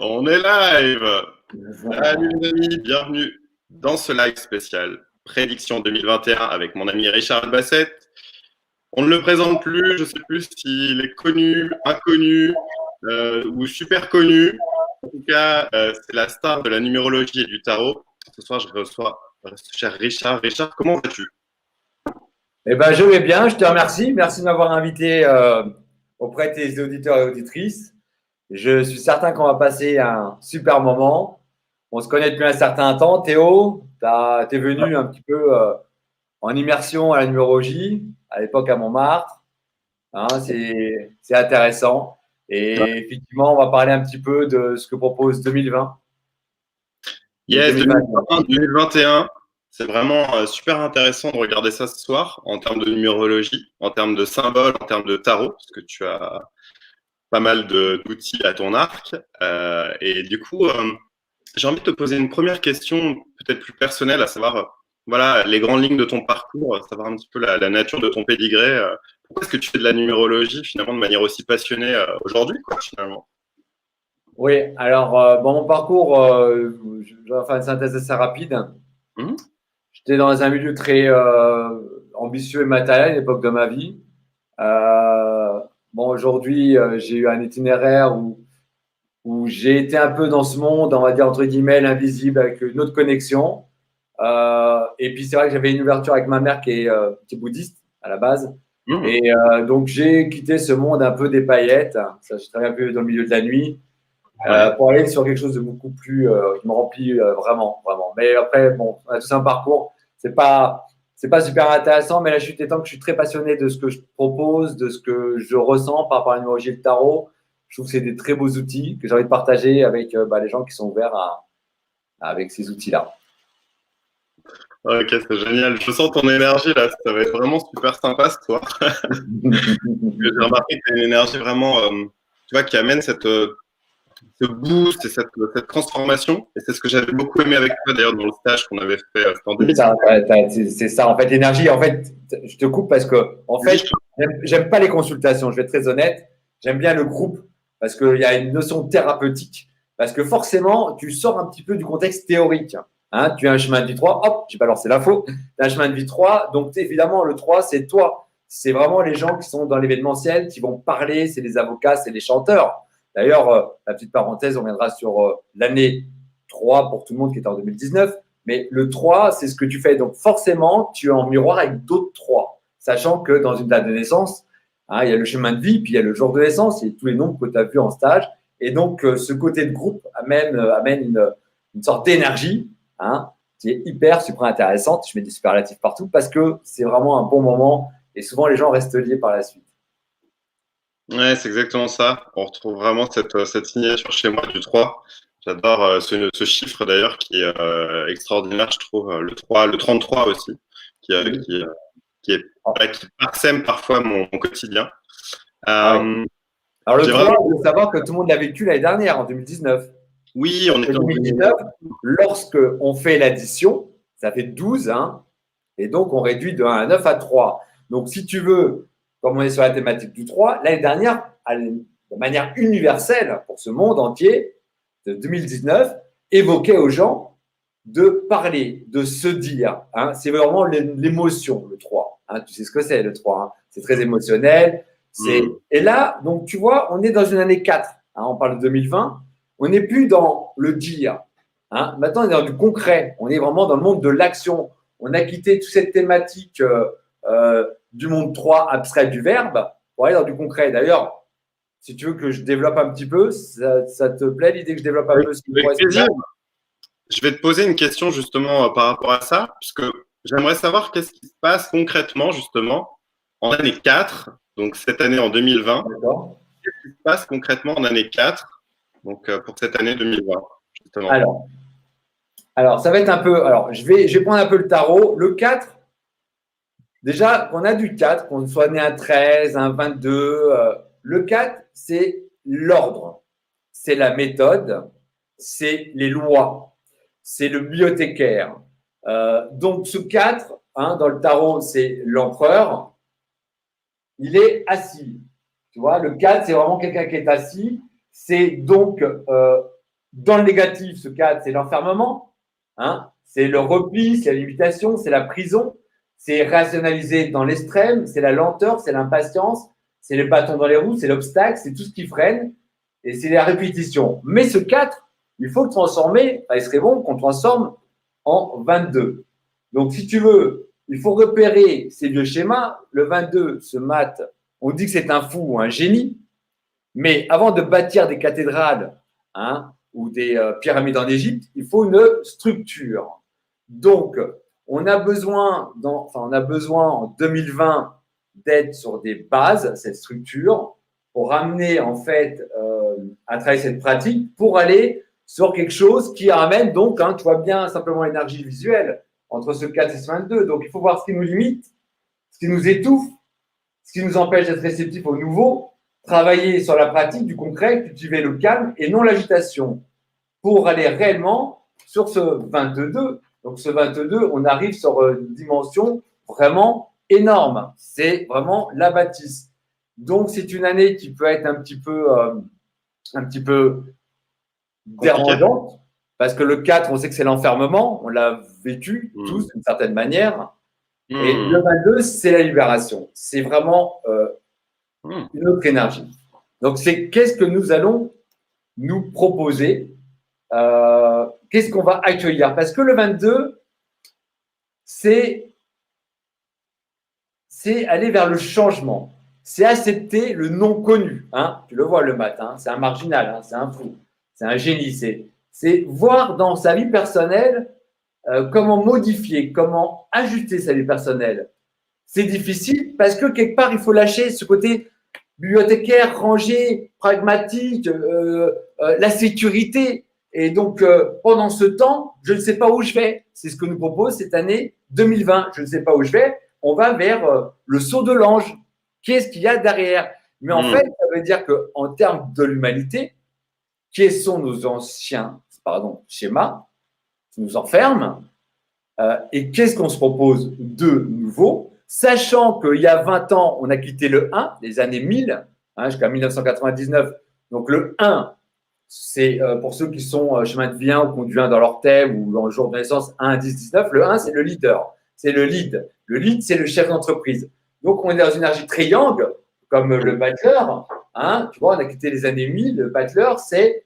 On est live. Salut les amis, bienvenue dans ce live spécial Prédiction 2021 avec mon ami Richard Albacet. On ne le présente plus, je ne sais plus s'il est connu, inconnu ou super connu. En tout cas, c'est la star de la numérologie et du tarot. Ce soir, je reçois cher Richard. Richard, comment vas-tu? Eh ben, je vais bien, je te remercie. Merci de m'avoir invité auprès de tes auditeurs et auditrices. Je suis certain qu'on va passer un super moment. On se connaît depuis un certain temps. Théo, tu es venu un petit peu en immersion à la numérologie, à l'époque à Montmartre. Hein, c'est intéressant. Et effectivement, on va parler un petit peu de ce que propose 2020. Yes, 2020, 2021. C'est vraiment super intéressant de regarder ça ce soir en termes de numérologie, en termes de symboles, en termes de tarot, parce que tu as pas mal d'outils à ton arc. Et du coup, j'ai envie de te poser une première question, peut-être plus personnelle, à savoir, voilà, les grandes lignes de ton parcours, savoir un petit peu la nature de ton pédigré. Pourquoi est-ce que tu fais de la numérologie finalement de manière aussi passionnée aujourd'hui, quoi, finalement? Oui, alors, mon parcours, je vais faire une synthèse assez rapide. Mhm. J'étais dans un milieu très ambitieux et matériel à l'époque de ma vie. Bon, aujourd'hui, j'ai eu un itinéraire où j'ai été un peu dans ce monde, on va dire entre guillemets, invisible, avec une autre connexion. Et puis, c'est vrai que j'avais une ouverture avec ma mère qui est bouddhiste à la base. Mhm. Et donc, j'ai quitté ce monde un peu des paillettes. Ça, je travaille un peu dans le milieu de la nuit. Ouais. Pour aller sur quelque chose de beaucoup plus qui me remplit vraiment, vraiment. Mais après, bon, on a tous un parcours. C'est pas super intéressant, mais là, je suis temps que je suis très passionné de ce que je propose, de ce que je ressens par rapport à la numérologie et le tarot. Je trouve que c'est des très beaux outils que j'ai envie de partager avec les gens qui sont ouverts avec ces outils-là. Ok, c'est génial. Je sens ton énergie là, ça va être vraiment super sympa ce soir. J'ai remarqué que tu as une énergie vraiment, tu vois, qui amène ce boost et cette transformation. Et c'est ce que j'avais beaucoup aimé avec toi d'ailleurs dans le stage qu'on avait fait en C'est 2010. ça, c'est ça. En fait, l'énergie, en fait, je te coupe parce que, en fait, j'aime pas les consultations. Je vais être très honnête. J'aime bien le groupe parce qu'il y a une notion thérapeutique. Parce que forcément, tu sors un petit peu du contexte théorique. Hein, tu as un chemin de vie 3, hop, j'ai balancé l'info. Tu as un chemin de vie 3, donc évidemment, le 3, c'est toi. C'est vraiment les gens qui sont dans l'événementiel, qui vont parler, c'est les avocats, c'est les chanteurs. D'ailleurs, la petite parenthèse, on viendra sur l'année 3 pour tout le monde qui est en 2019. Mais le 3, c'est ce que tu fais. Donc, forcément, tu es en miroir avec d'autres 3. Sachant que dans une date de naissance, hein, il y a le chemin de vie, puis il y a le jour de naissance, il y a tous les nombres que tu as vus en stage. Et donc, ce côté de groupe amène une sorte d'énergie hein, qui est hyper, super intéressante. Je mets des superlatifs partout parce que c'est vraiment un bon moment et souvent les gens restent liés par la suite. Ouais, c'est exactement ça. On retrouve vraiment cette signature chez moi du 3. J'adore ce chiffre d'ailleurs qui est extraordinaire, je trouve. Le 3, le 33 aussi, qui, euh, Oui. qui, euh, qui, est, voilà, qui parsème parfois mon quotidien. Ah ouais. Euh, Alors, le j'ai 3, vraiment. il faut savoir que tout le monde l'a vécu l'année dernière, en 2019. Oui, on En était en 2019, lorsque on fait l'addition, ça fait 12, hein, et donc on réduit de 1 à 9 à 3. Donc si tu veux, comme on est sur la thématique du 3, l'année dernière, de manière universelle pour ce monde entier, de 2019, évoquait aux gens de parler, de se dire. Hein, c'est vraiment l'émotion, le 3. Hein, tu sais ce que c'est, le 3. Hein, c'est très émotionnel. Hmm. Et là, donc tu vois, on est dans une année 4. Hein, on parle de 2020. On n'est plus dans le dire. Hein. Maintenant, on est dans du concret. On est vraiment dans le monde de l'action. On a quitté toute cette thématique du monde 3 abstrait du verbe pour aller dans du concret. D'ailleurs, si tu veux que je développe un petit peu, ça te plaît l'idée que je développe un peu ce Avec 3 et ce plaisir. 4? Je vais te poser une question justement par rapport à ça, puisque j'aimerais savoir qu'est-ce qui se passe concrètement justement en année 4, donc cette année en 2020. D'accord. Qu'est-ce qui se passe concrètement en année 4, donc pour cette année 2020, justement? Alors, ça va être un peu. Alors, je vais prendre un peu le tarot. Le 4, déjà, qu'on a du 4, qu'on soit né un 13, un 22, le 4, c'est l'ordre, c'est la méthode, c'est les lois, c'est le bibliothécaire. Donc, ce 4, hein, dans le tarot, c'est l'empereur. Il est assis. Tu vois, le 4, c'est vraiment quelqu'un qui est assis. C'est donc Dans le négatif, ce 4, c'est l'enfermement, hein, c'est le repli, c'est la limitation, c'est la prison, c'est rationaliser dans l'extrême, c'est la lenteur, c'est l'impatience, c'est les bâtons dans les roues, c'est l'obstacle, c'est tout ce qui freine et c'est la répétition. Mais ce 4, il faut le transformer, il serait bon qu'on transforme en 22. Donc, si tu veux, il faut repérer ces vieux schémas. Le 22, ce maths, on dit que c'est un fou ou un génie, mais avant de bâtir des cathédrales, hein, ou des pyramides en Égypte, il faut une structure. Donc, on a besoin en 2020 d'être sur des bases, cette structure, pour amener en fait à travailler cette pratique, pour aller sur quelque chose qui ramène donc, hein, tu vois bien simplement l'énergie visuelle entre ce 4 et ce 22. Donc, il faut voir ce qui nous limite, ce qui nous étouffe, ce qui nous empêche d'être réceptif au nouveau, travailler sur la pratique du concret, cultiver le calme et non l'agitation pour aller réellement sur ce 22. Donc, ce 22, on arrive sur une dimension vraiment énorme. C'est vraiment la bâtisse. Donc, c'est une année qui peut être un petit peu dérangeante parce que le 4, on sait que c'est l'enfermement. On l'a vécu tous d'une certaine manière. Et le 22, c'est la libération. C'est vraiment une autre énergie. Donc, c'est qu'est-ce que nous allons nous proposer, qu'est-ce qu'on va accueillir. Parce que le 22, c'est aller vers le changement. C'est accepter le non connu. Hein. Tu le vois le matin, c'est un marginal, hein, c'est un fou, c'est un génie. C'est voir dans sa vie personnelle comment modifier, comment ajuster sa vie personnelle. C'est difficile parce que quelque part, il faut lâcher ce côté bibliothécaire, rangé, pragmatique, la sécurité. Et donc, pendant ce temps, je ne sais pas où je vais. C'est ce que nous propose cette année 2020. Je ne sais pas où je vais. On va vers le saut de l'ange. Qu'est-ce qu'il y a derrière? Mais en fait, ça veut dire qu'en termes de l'humanité, quels sont nos anciens schémas qui nous enferment et qu'est-ce qu'on se propose de nouveau, sachant qu'il y a 20 ans, on a quitté le 1, les années 1000, hein, jusqu'à 1999. Donc le 1, c'est pour ceux qui sont chemin de vie 1 ou conduit 1 dans leur thème ou dans le jour de naissance 1, 10, 19. Le 1, c'est le leader, c'est le lead. Le lead, c'est le chef d'entreprise. Donc on est dans une énergie triangle, comme le battleur. Hein, tu vois, on a quitté les années 1000. Le battleur, c'est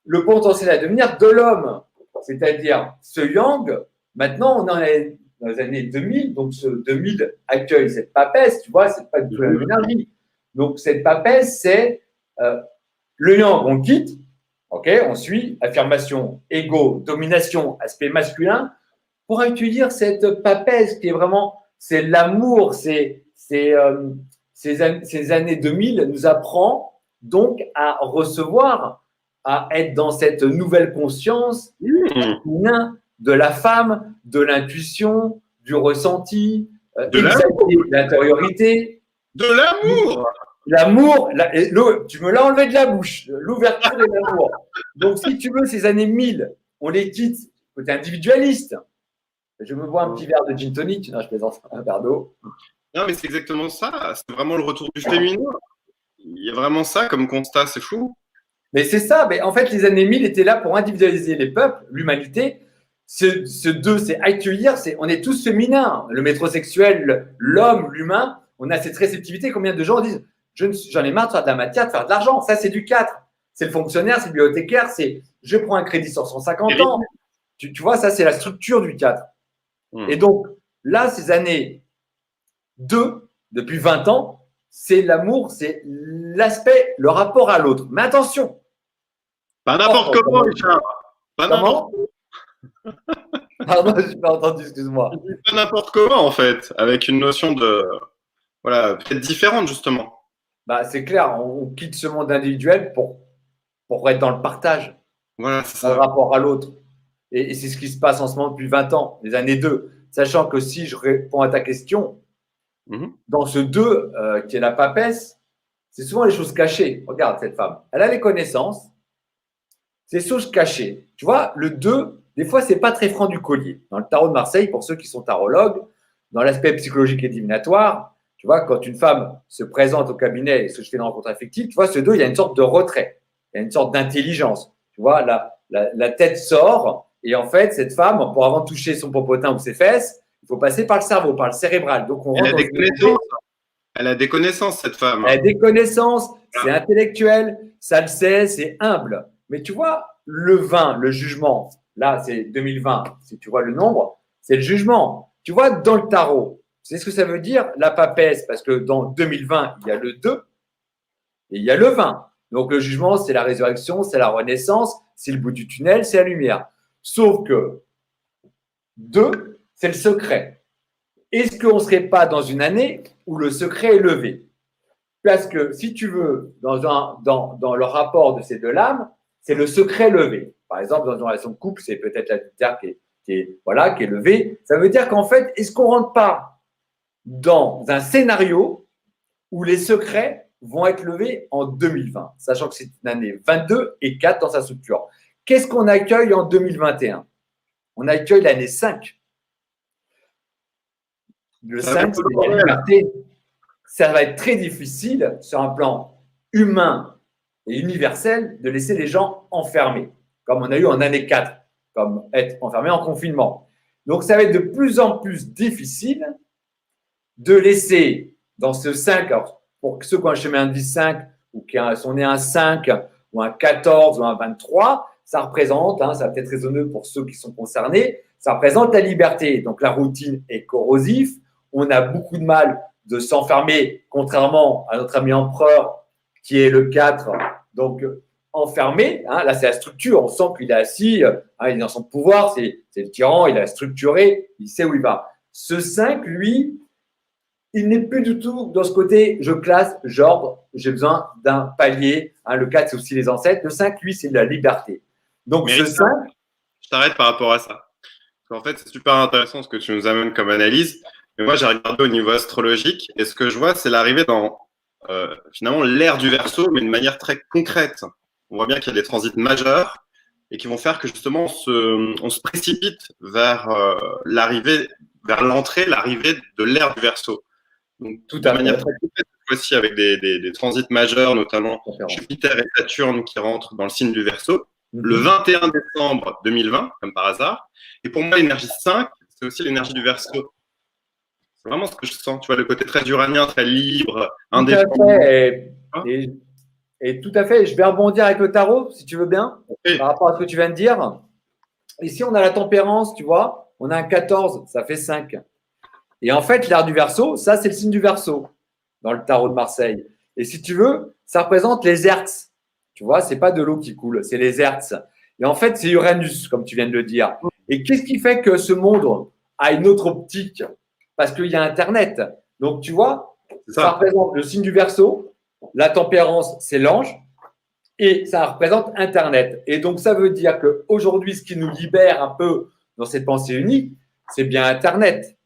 le potentiel à devenir de l'homme, c'est-à-dire ce yang. Maintenant, on est dans les années 2000, donc ce 2000 accueille cette papesse, tu vois, c'est pas du tout la même énergie. Donc cette papesse, c'est le yang, on quitte, ok, on suit, affirmation, ego, domination, aspect masculin, pour accueillir cette papesse qui est vraiment, c'est l'amour, ces années 2000 nous apprend donc à recevoir, à être dans cette nouvelle conscience de la femme, de l'intuition, du ressenti, de l'intériorité. De l'amour. L'amour, tu me l'as enlevé de la bouche, l'ouverture de l'amour. Donc, si tu veux, ces années 1000, on les quitte côté individualiste. Je me bois un petit verre de gin tonic, non, je plaisante, un verre d'eau. Non, mais c'est exactement ça. C'est vraiment le retour du féminin. Il y a vraiment ça comme constat, c'est fou. Mais c'est ça. Mais en fait, les années 1000 étaient là pour individualiser les peuples, l'humanité. Ce 2, c'est accueillir. On est tous féminins. Le métrosexuel, l'homme, l'humain, on a cette réceptivité. Combien de gens disent j'en ai marre de faire de la matière, de faire de l'argent. Ça, c'est du 4. C'est le fonctionnaire, c'est le bibliothécaire, c'est je prends un crédit sur 150 ans. Tu vois, ça, c'est la structure du 4. Et donc, là, ces années 2, depuis 20 ans, c'est l'amour, c'est l'aspect, le rapport à l'autre. Mais attention. Pas n'importe comment, Richard. Pas n'importe comment. Pardon, je n'ai pas entendu, excuse-moi. Pas n'importe comment, en fait, avec une notion de. Voilà, peut-être différente, justement. Bah, c'est clair, on quitte ce monde individuel pour être dans le partage. Voilà, c'est dans ça. le rapport à l'autre. Et c'est ce qui se passe en ce moment depuis 20 ans, les années 2. Sachant que si je réponds à ta question, dans ce 2 qui est la papesse, c'est souvent les choses cachées. Regarde cette femme, elle a les connaissances, c'est choses cachées. Tu vois, le 2, des fois, c'est pas très franc du collier. Dans le tarot de Marseille, pour ceux qui sont tarologues, dans l'aspect psychologique et divinatoire, tu vois, quand une femme se présente au cabinet et que je fais une rencontre affective, tu vois, ce 2, il y a une sorte de retrait, il y a une sorte d'intelligence. Tu vois, la tête sort. Et en fait, cette femme, pour avant de toucher son popotin ou ses fesses, il faut passer par le cerveau, par le cérébral. Donc, on rentre Elle a des connaissances, cette femme. Elle a des connaissances, c'est intellectuel, ça le sait, c'est humble. Mais tu vois, le 20, le jugement, là, c'est 2020, si tu vois le nombre, c'est le jugement. Tu vois, dans le tarot, c'est ce que ça veut dire, la papesse, parce que dans 2020, il y a le 2 et il y a le 20. Donc, le jugement, c'est la résurrection, c'est la renaissance, c'est le bout du tunnel, c'est la lumière. Sauf que 2, c'est le secret. Est-ce qu'on ne serait pas dans une année où le secret est levé? Parce que si tu veux, dans le rapport de ces deux lames, c'est le secret levé. Par exemple, dans une relation de couple, c'est peut-être l'adultère qui est levé. Ça veut dire qu'en fait, est-ce qu'on ne rentre pas dans un scénario où les secrets vont être levés en 2020, sachant que c'est une année 22 et 4 dans sa structure. Qu'est-ce qu'on accueille en 2021? On accueille l'année 5. Le 5, c'est la liberté. Ça va être très difficile sur un plan humain et universel de laisser les gens enfermés, comme on a eu en année 4, comme être enfermé en confinement. Donc, ça va être de plus en plus difficile de laisser dans ce 5, alors pour ceux qui ont un chemin de vie 5 ou qui sont nés un 5 ou un 14 ou un 23, ça représente, ça va peut-être résonner pour ceux qui sont concernés, ça représente la liberté. Donc, la routine est corrosive, on a beaucoup de mal de s'enfermer, contrairement à notre ami empereur qui est le 4, donc enfermé. Là, c'est la structure, on sent qu'il est assis, il est dans son pouvoir, c'est le tyran, il a structuré, il sait où il va. Ce 5, lui, il n'est plus du tout dans ce côté je classe, j'ordre, j'ai besoin d'un palier. Le 4, c'est aussi les ancêtres. Le 5, lui, c'est la liberté. Donc, mais ce 5. Je t'arrête par rapport à ça. En fait, c'est super intéressant ce que tu nous amènes comme analyse. Mais moi, j'ai regardé au niveau astrologique et ce que je vois, c'est l'arrivée dans finalement l'ère du Verseau, mais de manière très concrète. On voit bien qu'il y a des transits majeurs et qui vont faire que justement on se précipite vers l'arrivée de l'ère du Verseau. Donc, tout à manière très concrète, aussi avec des transits majeurs, notamment Jupiter et Saturne qui rentrent dans le signe du Verseau. Le 21 décembre 2020, comme par hasard. Et pour moi, l'énergie 5, c'est aussi l'énergie du Verseau. C'est vraiment ce que je sens, tu vois, le côté très uranien, très libre, indépendant. Tout à fait. Et tout à fait. Je vais rebondir avec le tarot, si tu veux bien, par rapport à ce que tu viens de dire. Ici, on a la tempérance, tu vois. On a un 14, ça fait 5. Et en fait, l'ère du Verseau, ça, c'est le signe du Verseau dans le tarot de Marseille. Et si tu veux, ça représente les hertz. Tu vois, c'est pas de l'eau qui coule, c'est les hertz. Et en fait, c'est Uranus, comme tu viens de le dire. Et qu'est-ce qui fait que ce monde a une autre optique? Parce qu'il y a Internet. Donc, tu vois, ça représente le signe du Verseau, la tempérance, c'est l'ange, et ça représente Internet. Et donc, ça veut dire qu'aujourd'hui, ce qui nous libère un peu dans cette pensée unique, c'est bien Internet.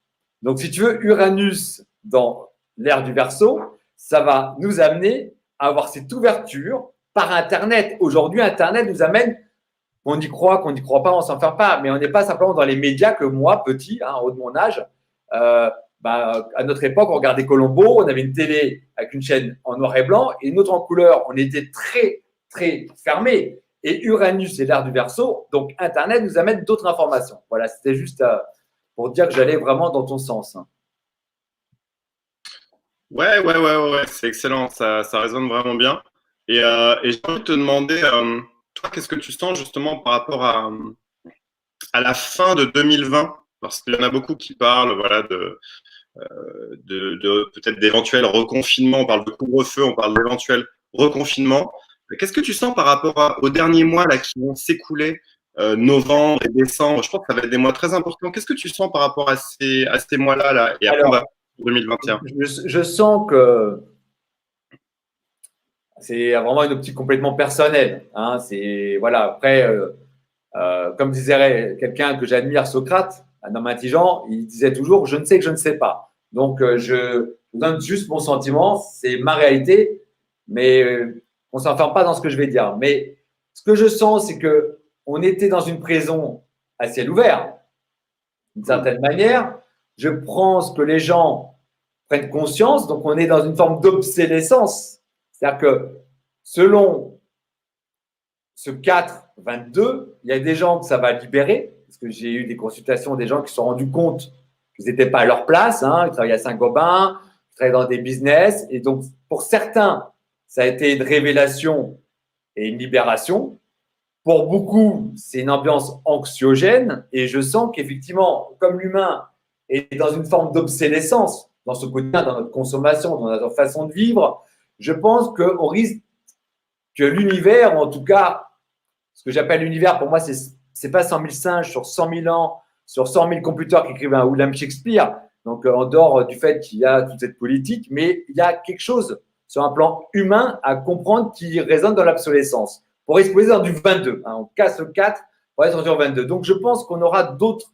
Donc, si tu veux, Uranus dans l'ère du Verseau, ça va nous amener à avoir cette ouverture par Internet. Aujourd'hui, Internet nous amène, qu'on y croit, qu'on n'y croit pas, on s'en fait pas, mais on n'est pas simplement dans les médias que moi, petit, en haut de mon âge, à notre époque, on regardait Colombo, on avait une télé avec une chaîne en noir et blanc et une autre en couleur. On était très, très fermé. Et Uranus, c'est l'ère du Verseau, donc Internet nous amène d'autres informations. Voilà, c'était juste pour dire que j'allais vraiment dans ton sens. Ouais, c'est excellent, ça résonne vraiment bien. Et j'ai envie de te demander, toi, qu'est-ce que tu sens justement par rapport à la fin de 2020? Parce qu'il y en a beaucoup qui parlent, voilà, de peut-être d'éventuels reconfinements. On parle de couvre-feu, on parle d'éventuels reconfinements. Qu'est-ce que tu sens par rapport aux derniers mois là, qui vont s'écouler, novembre et décembre? Je pense que ça va être des mois très importants. Qu'est-ce que tu sens par rapport à ces mois-là là, et après, on va 2021? Je sens que c'est vraiment une optique complètement personnelle. C'est, voilà, après, comme disait quelqu'un que j'admire, Socrate, un homme intelligent, il disait toujours « je ne sais que je ne sais pas ». Donc, je vous donne juste mon sentiment, c'est ma réalité, mais on ne s'enferme pas dans ce que je vais dire. Mais ce que je sens, c'est qu'on était dans une prison à ciel ouvert, d'une certaine manière. Je pense que les gens prennent conscience, donc on est dans une forme d'obsolescence. C'est-à-dire que selon ce 4 22, il y a des gens que ça va libérer, parce que j'ai eu des consultations des gens qui se sont rendus compte qu'ils n'étaient pas à leur place, hein, ils travaillaient à Saint-Gobain, ils travaillaient dans des business, et donc pour certains, ça a été une révélation et une libération. Pour beaucoup, c'est une ambiance anxiogène, et je sens qu'effectivement, comme l'humain est dans une forme d'obsolescence dans ce quotidien, dans notre consommation, dans notre façon de vivre, je pense qu'on risque que l'univers, ou en tout cas, ce que j'appelle l'univers, pour moi, c'est pas 100 000 singes sur 100 000 ans, sur 100 000 computers qui écrivent un William Shakespeare. Donc, en dehors du fait qu'il y a toute cette politique, mais il y a quelque chose sur un plan humain à comprendre qui résonne dans l'obsolescence. Pour exposer dans du 22, hein, on casse le 4 pour être sur 22. Donc, je pense qu'on aura d'autres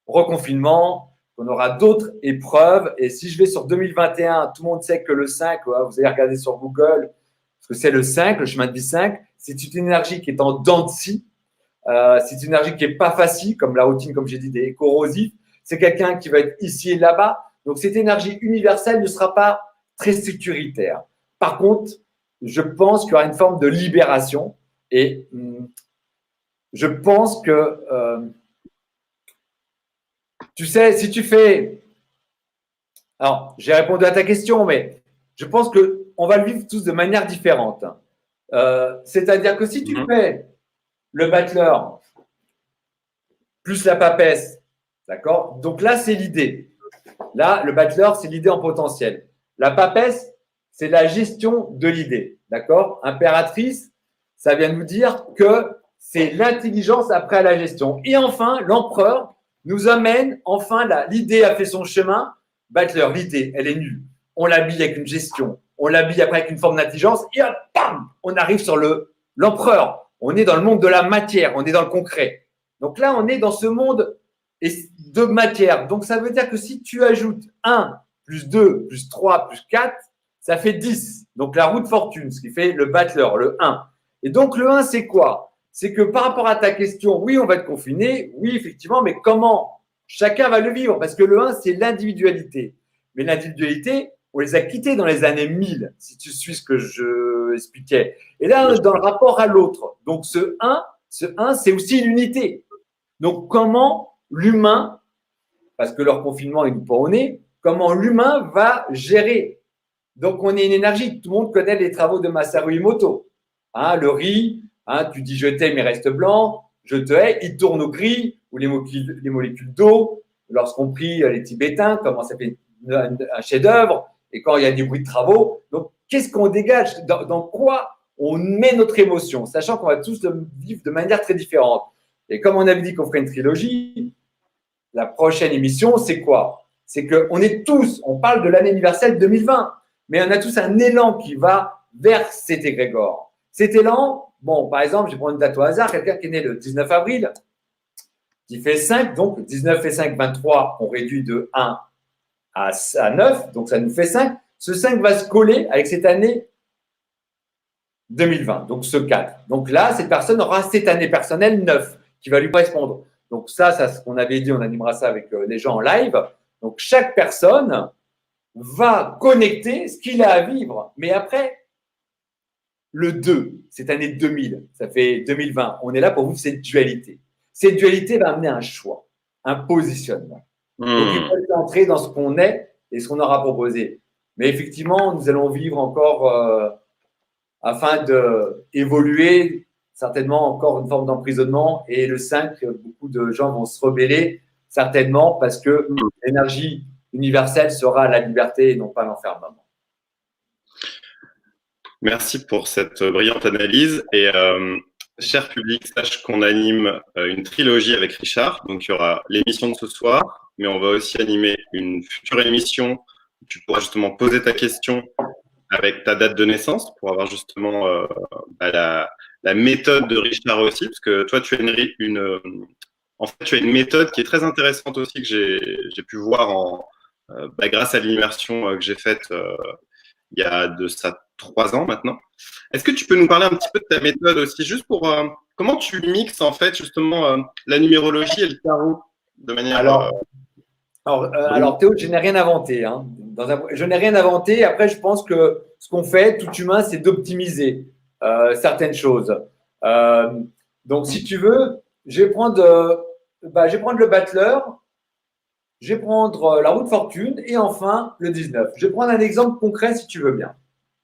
reconfinements, qu'on aura d'autres épreuves. Et si je vais sur 2021, tout le monde sait que le 5, vous allez regarder sur Google, parce que c'est le 5, le chemin de vie 5, c'est une énergie qui est en dents de scie. C'est une énergie qui n'est pas facile, comme la routine, comme j'ai dit, des corrosifs. C'est quelqu'un qui va être ici et là-bas. Donc, cette énergie universelle ne sera pas très sécuritaire. Par contre, je pense qu'il y aura une forme de libération et je pense que, tu sais, si tu fais… Alors, j'ai répondu à ta question, mais je pense qu'on va le vivre tous de manière différente. C'est-à-dire que si tu fais le battleur plus la papesse, d'accord? Donc là, c'est l'idée. Là, le battleur, c'est l'idée en potentiel. La papesse, c'est la gestion de l'idée, d'accord? Impératrice, ça vient nous dire que c'est l'intelligence après la gestion. Et enfin, l'empereur nous amène, enfin, l'idée a fait son chemin. Battleur, l'idée, elle est nulle. On l'habille avec une gestion, on l'habille après avec une forme d'intelligence et hop, bam, on arrive sur l'empereur. On est dans le monde de la matière, on est dans le concret. Donc là, on est dans ce monde de matière. Donc ça veut dire que si tu ajoutes 1 plus 2 plus 3 plus 4, ça fait 10. Donc la roue de fortune, ce qui fait le battleur, le 1. Et donc le 1, c'est quoi? C'est que par rapport à ta question, oui, on va être confiné, oui, effectivement, mais comment? Chacun va le vivre parce que le 1, c'est l'individualité. Mais l'individualité, on les a quittés dans les années 1000, si tu suis ce que je expliquais. Et là, on est dans le rapport à l'autre. Donc ce 1, c'est aussi l'unité. Donc comment l'humain, parce que leur confinement est nous pas au nez, comment l'humain va gérer. Donc on est une énergie. Tout le monde connaît les travaux de Masaru Emoto. Hein, le riz, hein, tu dis je t'aime, il reste blanc, je te hais, il tourne au gris, ou les molécules d'eau, lorsqu'on prie les Tibétains, comment ça fait un chef-d'œuvre, et quand il y a des bruits de travaux. Donc qu'est-ce qu'on dégage, dans quoi on met notre émotion, sachant qu'on va tous le vivre de manière très différente. Et comme on avait dit qu'on ferait une trilogie, la prochaine émission, c'est quoi? C'est qu'on est tous, on parle de l'année universelle 2020, mais on a tous un élan qui va vers cet égrégore. Cet élan, bon, par exemple, je vais prendre une date au hasard, quelqu'un qui est né le 19 avril, qui fait 5, donc 19 et 5, 23, on réduit de 1 à 9, donc ça nous fait 5. Ce 5 va se coller avec cette année 2020, donc ce 4. Donc là, cette personne aura cette année personnelle 9 qui va lui correspondre. Donc ça, c'est ce qu'on avait dit, on animera ça avec les gens en live. Donc chaque personne va connecter ce qu'il a à vivre. Mais après, le 2, cette année 2000, ça fait 2020, on est là pour vivre cette dualité. Cette dualité va amener un choix, un positionnement. Donc il faut entrer dans ce qu'on est et ce qu'on aura proposé. Mais effectivement, nous allons vivre encore, afin d'évoluer, certainement encore une forme d'emprisonnement. Et le 5, beaucoup de gens vont se rebeller, certainement, parce que l'énergie universelle sera la liberté et non pas l'enfermement. Merci pour cette brillante analyse. Et cher public, sache qu'on anime une trilogie avec Richard. Donc, il y aura l'émission de ce soir, mais on va aussi animer une future émission où tu pourras justement poser ta question avec ta date de naissance pour avoir justement la méthode de Richard aussi, parce que toi, tu as en fait, tu as une méthode qui est très intéressante aussi que j'ai pu voir grâce à l'immersion que j'ai faite il y a de ça 3 ans maintenant. Est-ce que tu peux nous parler un petit peu de ta méthode aussi, juste pour comment tu mixes en fait justement la numérologie et le tarot de manière… Alors, Théo, je n'ai rien inventé. Hein. Je n'ai rien inventé. Après, je pense que ce qu'on fait, tout humain, c'est d'optimiser certaines choses. Donc, si tu veux, je vais prendre le battleur, je vais prendre la roue de fortune et enfin le 19. Je vais prendre un exemple concret si tu veux bien.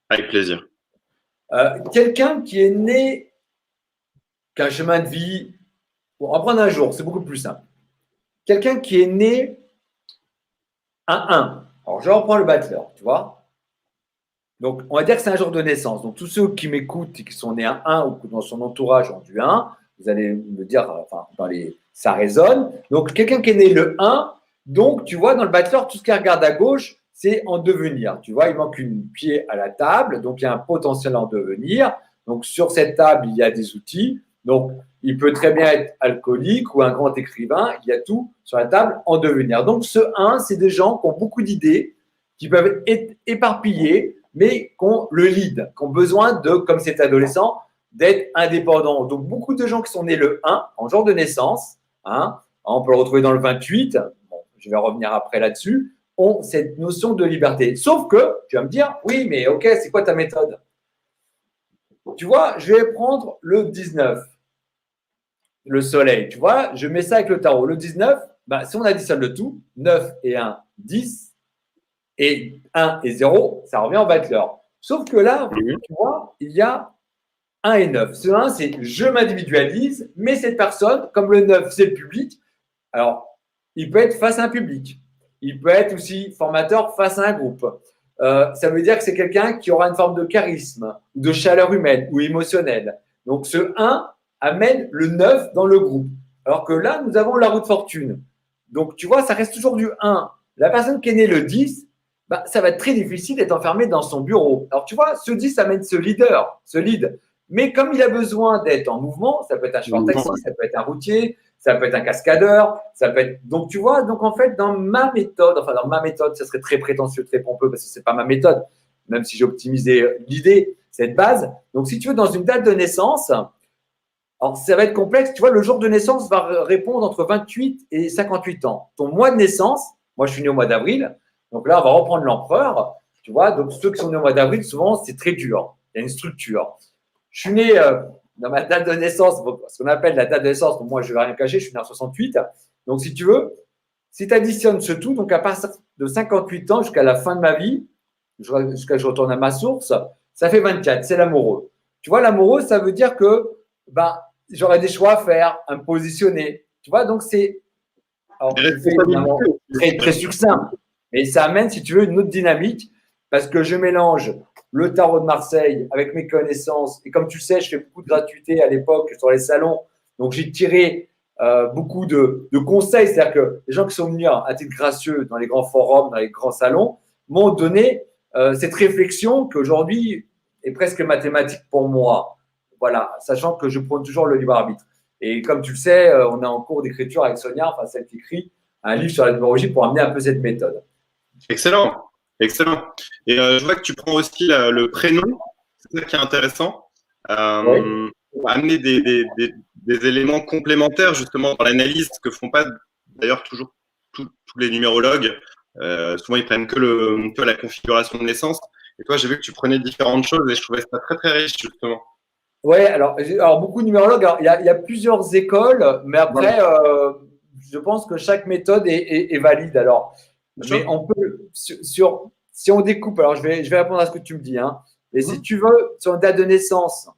Avec plaisir. Quelqu'un qui est né, qu'un chemin de vie, bon, on va prendre un jour, c'est beaucoup plus simple. Quelqu'un qui est né un 1. Alors, je reprends le battleur, tu vois. Donc, on va dire que c'est un jour de naissance. Donc, tous ceux qui m'écoutent et qui sont nés un 1 ou dans son entourage ont du 1, vous allez me dire, enfin, ça résonne. Donc, quelqu'un qui est né le 1, donc, tu vois, dans le battleur, tout ce qui regarde à gauche, c'est en devenir. Tu vois, il manque une pied à la table, donc il y a un potentiel en devenir. Donc, sur cette table, il y a des outils. Donc, il peut très bien être alcoolique ou un grand écrivain. Il y a tout sur la table en devenir. Donc, ce 1, c'est des gens qui ont beaucoup d'idées, qui peuvent être éparpillés, mais qui ont le lead, qui ont besoin de, comme c'est adolescent, d'être indépendants. Donc, beaucoup de gens qui sont nés le 1 en jour de naissance, hein, on peut le retrouver dans le 28, bon, je vais revenir après là-dessus, ont cette notion de liberté. Sauf que, tu vas me dire, oui, mais ok, c'est quoi ta méthode? Tu vois, je vais prendre le 19, le soleil. Tu vois, je mets ça avec le tarot. Le 19, bah, si on additionne le tout, 9 et 1, 10, et 1 et 0, ça revient en battleur. Sauf que là, tu vois, il y a 1 et 9. Ce 1, c'est je m'individualise, mais cette personne, comme le 9, c'est le public, alors, il peut être face à un public. Il peut être aussi formateur face à un groupe. Ça veut dire que c'est quelqu'un qui aura une forme de charisme, de chaleur humaine ou émotionnelle. Donc, ce 1 amène le 9 dans le groupe. Alors que là, nous avons la roue de fortune. Donc, tu vois, ça reste toujours du 1. La personne qui est née le 10, bah, ça va être très difficile d'être enfermé dans son bureau. Alors, tu vois, ce 10 amène ce leader, ce lead. Mais comme il a besoin d'être en mouvement, ça peut être un chauffeur de taxi, ça peut être un routier, ça peut être un cascadeur, ça peut être. Donc, tu vois, donc en fait, dans ma méthode, ça serait très prétentieux, très pompeux parce que c'est pas ma méthode, même si j'ai optimisé l'idée, cette base. Donc, si tu veux, dans une date de naissance, alors ça va être complexe. Tu vois, le jour de naissance va répondre entre 28 et 58 ans. Ton mois de naissance, moi, je suis né au mois d'avril. Donc là, on va reprendre l'empereur. Tu vois, donc ceux qui sont nés au mois d'avril, souvent, c'est très dur. Il y a une structure. Je suis né dans ma date de naissance, ce qu'on appelle la date de naissance. Donc moi, je ne vais rien cacher, je suis né en 68. Donc, si tu veux, si tu additionnes ce tout, donc à partir de 58 ans jusqu'à la fin de ma vie, jusqu'à ce que je retourne à ma source, ça fait 24. C'est l'amoureux. Tu vois, l'amoureux, ça veut dire que ben, j'aurais des choix à faire, à me positionner. Tu vois, donc c'est. Alors, je fais évidemment très, très succinct, mais ça amène, si tu veux, une autre dynamique parce que je mélange le tarot de Marseille avec mes connaissances. Et comme tu sais, je fais beaucoup de gratuité à l'époque sur les salons. Donc, j'ai tiré beaucoup de conseils. C'est-à-dire que les gens qui sont venus à titre gracieux dans les grands forums, dans les grands salons, m'ont donné cette réflexion qui aujourd'hui est presque mathématique pour moi. Voilà, sachant que je prône toujours le libre arbitre. Et comme tu le sais, on est en cours d'écriture avec Sonia, enfin celle qui écrit un livre sur la numérologie pour amener un peu cette méthode. Excellent, excellent. Et je vois que tu prends aussi le prénom, c'est ça qui est intéressant. Oui. Amener des éléments complémentaires justement dans l'analyse que font pas d'ailleurs toujours tous les numérologues. Souvent ils prennent que la configuration de naissance. Et toi, j'ai vu que tu prenais différentes choses et je trouvais ça très très riche justement. Oui, alors beaucoup de numérologues, il y a plusieurs écoles, mais après, je pense que chaque méthode est valide. Alors, mais on peut, si on découpe, alors je vais répondre à ce que tu me dis, hein. Et si tu veux, sur une date de naissance,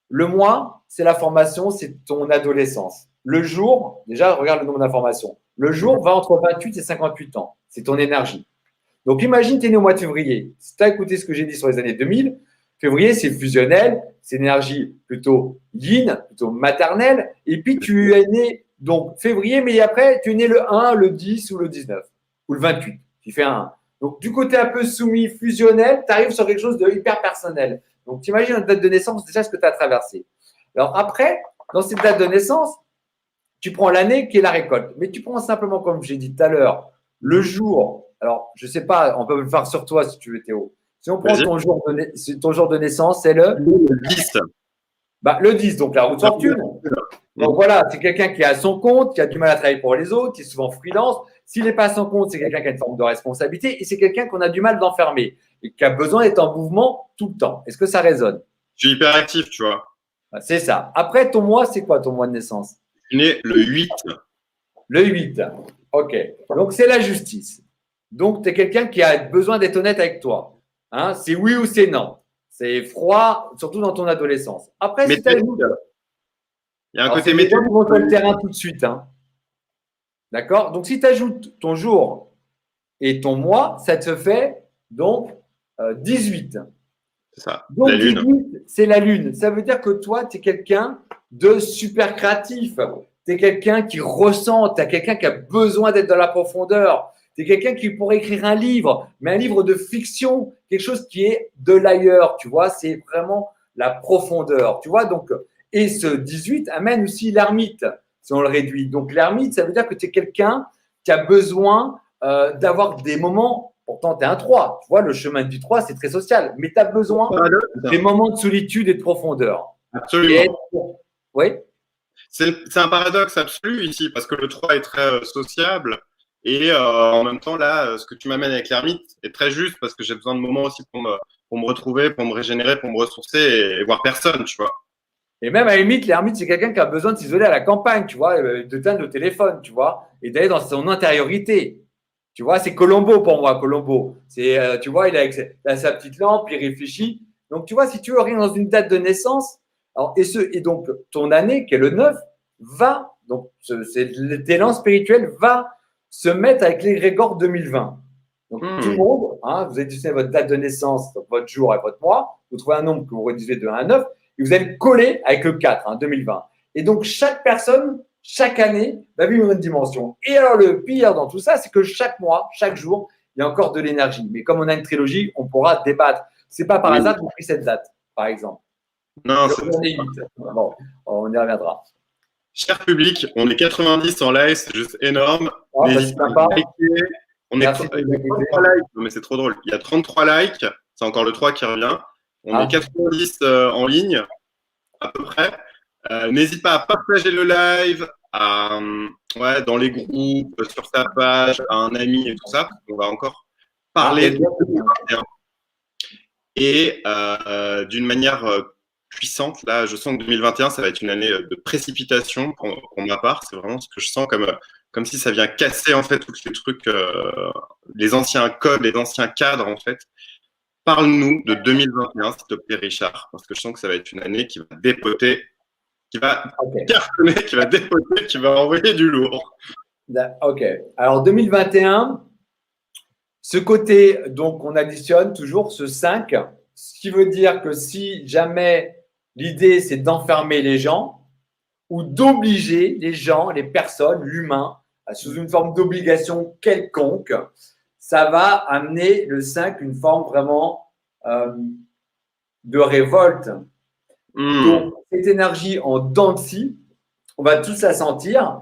le mois, c'est la formation, c'est ton adolescence. Le jour, déjà, regarde le nombre d'informations. Le jour va entre 28 et 58 ans. C'est ton énergie. Donc, imagine, tu es né au mois de février. Si tu as écouté ce que j'ai dit sur les années 2000, février, c'est fusionnel, c'est énergie plutôt yin, plutôt maternelle. Et puis, tu es né, donc, février, mais après, tu es né le 1, le 10 ou le 19, ou le 28. Tu fais un 1. Donc, du côté un peu soumis, fusionnel, tu arrives sur quelque chose de hyper personnel. Donc, tu imagines une date de naissance, déjà ce que tu as traversé. Alors, après, dans cette date de naissance, tu prends l'année qui est la récolte. Mais tu prends simplement, comme j'ai dit tout à l'heure, le jour. Alors, je ne sais pas, on peut le faire sur toi si tu veux, Théo. Si on prend ton jour de naissance, c'est le 10. Bah, le 10, donc la roue de fortune. Donc voilà, c'est quelqu'un qui est à son compte, qui a du mal à travailler pour les autres, qui est souvent freelance. S'il n'est pas à son compte, c'est quelqu'un qui a une forme de responsabilité et c'est quelqu'un qu'on a du mal d'enfermer et qui a besoin d'être en mouvement tout le temps. Est-ce que ça résonne? Je suis hyper actif, tu vois. C'est ça. Après, ton mois, c'est quoi ton mois de naissance? Je suis né le 8. Le 8. OK. Donc, c'est la justice. Donc, tu es quelqu'un qui a besoin d'être honnête avec toi. Hein, c'est oui ou c'est non. C'est froid, surtout dans ton adolescence. Après, Mais si tu ajoutes. il y a un Alors, côté c'est les gens qui vont sur le météo. terrain tout de suite. Hein. D'accord? Donc, si tu ajoutes ton jour et ton mois, ça te fait donc 18. C'est ça, Donc, la lune. 18, c'est la lune. Ça veut dire que toi, tu es quelqu'un de super créatif. Tu es quelqu'un qui ressent, tu es quelqu'un qui a besoin d'être dans la profondeur. Tu es quelqu'un qui pourrait écrire un livre, mais un livre de fiction, quelque chose qui est de l'ailleurs, tu vois, c'est vraiment la profondeur, tu vois. Donc, et ce 18 amène aussi l'ermite, si on le réduit. Donc, l'ermite, ça veut dire que tu es quelqu'un qui a besoin d'avoir des moments. Pourtant, tu es un 3. Tu vois, le chemin du 3, c'est très social. Mais tu as besoin des moments de solitude et de profondeur. Absolument. Oui. C'est un paradoxe absolu ici, parce que le 3 est très sociable, et en même temps, là, ce que tu m'amènes avec l'ermite est très juste, parce que j'ai besoin de moments aussi pour me retrouver, pour me régénérer, pour me ressourcer et voir personne, tu vois. Et même à la limite, l'ermite, c'est quelqu'un qui a besoin de s'isoler à la campagne, tu vois, de teindre le téléphone, tu vois, et d'aller dans son intériorité. Tu vois, c'est Colombo pour moi, Colombo. C'est, tu vois, il a sa petite lampe, il réfléchit. Donc, tu vois, si tu veux rien dans une date de naissance, alors, et donc ton année, qui est le 9, va, donc l'élan spirituel va se mettre avec l'égrégore 2020. Donc, tout le monde, hein, vous édifiez votre date de naissance, donc votre jour et votre mois, vous trouvez un nombre que vous réduisez de 1 à 9, et vous allez coller avec le 4, hein, 2020. Et donc, chaque personne, chaque année, va vivre une dimension. Et alors, le pire dans tout ça, c'est que chaque mois, chaque jour, il y a encore de l'énergie. Mais comme on a une trilogie, on pourra débattre. C'est pas par hasard que j'ai pris cette date, par exemple. Non, bon, on y reviendra. Cher public, on est 90 en live, c'est juste énorme. Oh, N'hésitez pas à liker. On Merci est 33 likes, non, mais c'est trop drôle. Il y a 33 likes, c'est encore le 3 qui revient. On est 90 en ligne, à peu près. N'hésite pas à partager le live dans les groupes, sur ta page, à un ami et tout ça. On va encore parler de 2021. Et d'une manière puissante, là, je sens que 2021, ça va être une année de précipitation pour ma part. C'est vraiment ce que je sens comme si ça vient casser en fait tous les trucs, les anciens codes, les anciens cadres en fait. Parle-nous de 2021, s'il te plaît, Richard, parce que je sens que ça va être une année qui va dépoter, qui va cartonner, qui va dépoter, qui va envoyer du lourd. Ok. Alors 2021, ce côté, donc on additionne toujours ce 5, ce qui veut dire que si jamais l'idée c'est d'enfermer les gens ou d'obliger les gens, les personnes, l'humain, sous une forme d'obligation quelconque, ça va amener le 5 une forme vraiment de révolte. Donc, cette énergie en dents de scie, on va tous la sentir.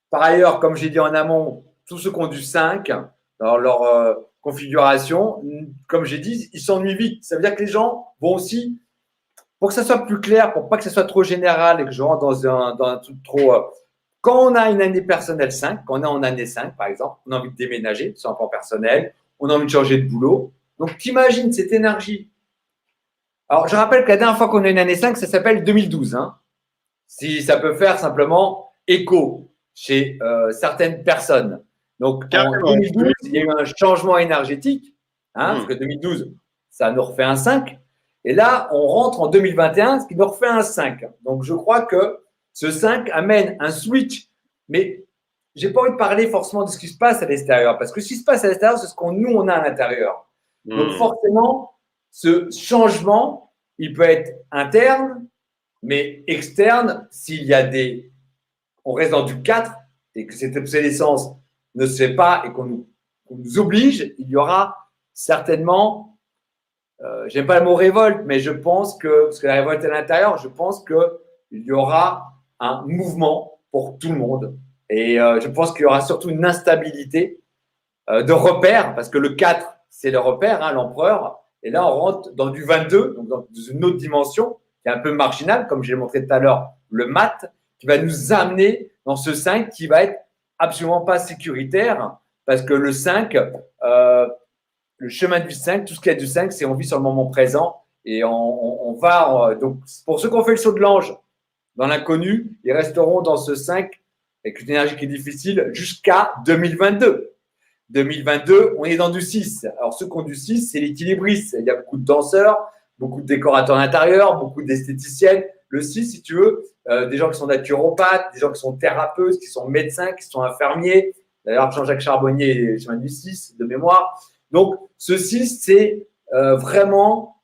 Par ailleurs, comme j'ai dit en amont, tous ceux qui ont du 5 dans leur configuration, comme j'ai dit, ils s'ennuient vite. Ça veut dire que les gens vont aussi, pour que ça soit plus clair, pour pas que ça soit trop général et que je rentre dans un truc trop. Quand on a une année personnelle 5, quand on est en année 5, par exemple, on a envie de déménager sur un plan personnel, on a envie de changer de boulot. Donc, t'imagines cette énergie. Alors, je rappelle que la dernière fois qu'on a une année 5, ça s'appelle 2012. Hein. Si ça peut faire simplement écho chez certaines personnes. Donc, en 2012, il y a eu un changement énergétique, hein, parce que 2012, ça nous refait un 5. Et là, on rentre en 2021, ce qui nous refait un 5. Donc, je crois que ce 5 amène un switch. Mais je n'ai pas envie de parler forcément de ce qui se passe à l'extérieur, parce que ce qui se passe à l'extérieur, c'est ce qu'on nous, on a à l'intérieur. Donc, forcément, ce changement, il peut être interne, mais externe, s'il y a des… On reste dans du 4 et que cette obsolescence ne se fait pas et qu'on nous oblige, il y aura certainement, j'aime pas le mot révolte, mais je pense que, parce que la révolte est à l'intérieur, je pense qu'il y aura un mouvement pour tout le monde. Et je pense qu'il y aura surtout une instabilité de repères, parce que le 4, c'est le repère, hein, l'empereur. Et là, on rentre dans du 22, donc dans une autre dimension qui est un peu marginale, comme j'ai montré tout à l'heure, le mat, qui va nous amener dans ce 5 qui va être absolument pas sécuritaire, parce que le 5, le chemin du 5, tout ce qu'il y a du 5, c'est on vit sur le moment présent Et on va, donc pour ceux qui ont fait le saut de l'ange dans l'inconnu, ils resteront dans ce 5 avec une énergie qui est difficile jusqu'à 2022. 2022, on est dans du 6. Alors, ceux qui ont du 6, c'est l'équilibriste. Il y a beaucoup de danseurs, beaucoup de décorateurs d'intérieur, beaucoup d'esthéticiennes. Le 6, si tu veux, des gens qui sont naturopathes, des gens qui sont thérapeutes, qui sont médecins, qui sont infirmiers. D'ailleurs, Jean-Jacques Charbonnier est chemin du 6 de mémoire. Donc, ce 6, c'est vraiment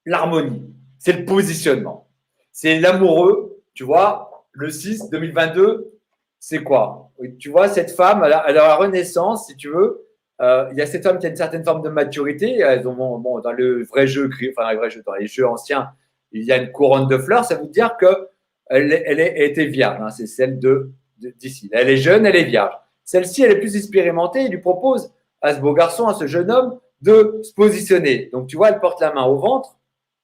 l'harmonie. C'est le positionnement. C'est l'amoureux, tu vois. Le 6, 2022, c'est quoi? Tu vois, cette femme, à la Renaissance, si tu veux, il y a cette femme qui a une certaine forme de maturité. Elles ont, bon, dans le vrai jeu, enfin, le vrai jeu, dans les jeux anciens, il y a une couronne de fleurs. Ça veut dire qu'elle était vierge. Hein, c'est celle d'ici. Elle est jeune, elle est vierge. Celle-ci, elle est plus expérimentée. Il lui propose à ce beau garçon, à ce jeune homme, de se positionner. Donc, tu vois, elle porte la main au ventre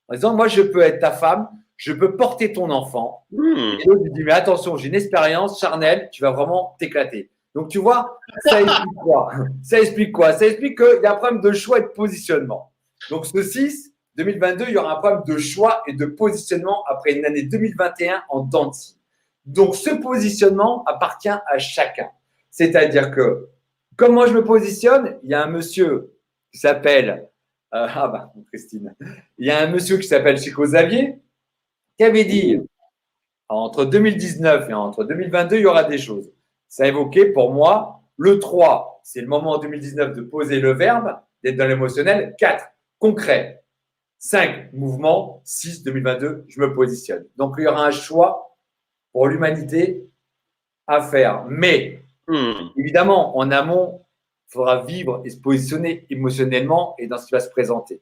en disant, moi, je peux être ta femme, je peux porter ton enfant. Et l'autre lui dit, mais attention, j'ai une expérience charnelle, tu vas vraiment t'éclater. Donc, tu vois, ça explique quoi? Ça explique quoi? Ça explique qu'il y a un problème de choix et de positionnement. Donc, ce 6, 2022, il y aura un problème de choix et de positionnement après une année 2021 en dents de scie. Donc, ce positionnement appartient à chacun. C'est-à-dire que, comme moi je me positionne, il y a un monsieur qui s'appelle, Christine, il y a un monsieur qui s'appelle Chico Xavier qui avait dit entre 2019 et entre 2022, il y aura des choses. Ça a évoqué pour moi le 3, c'est le moment en 2019 de poser le verbe, d'être dans l'émotionnel. 4, concret. 5, mouvement. 6, 2022, je me positionne. Donc, il y aura un choix pour l'humanité à faire. Mais, évidemment, en amont, il faudra vivre et se positionner émotionnellement et dans ce qui va se présenter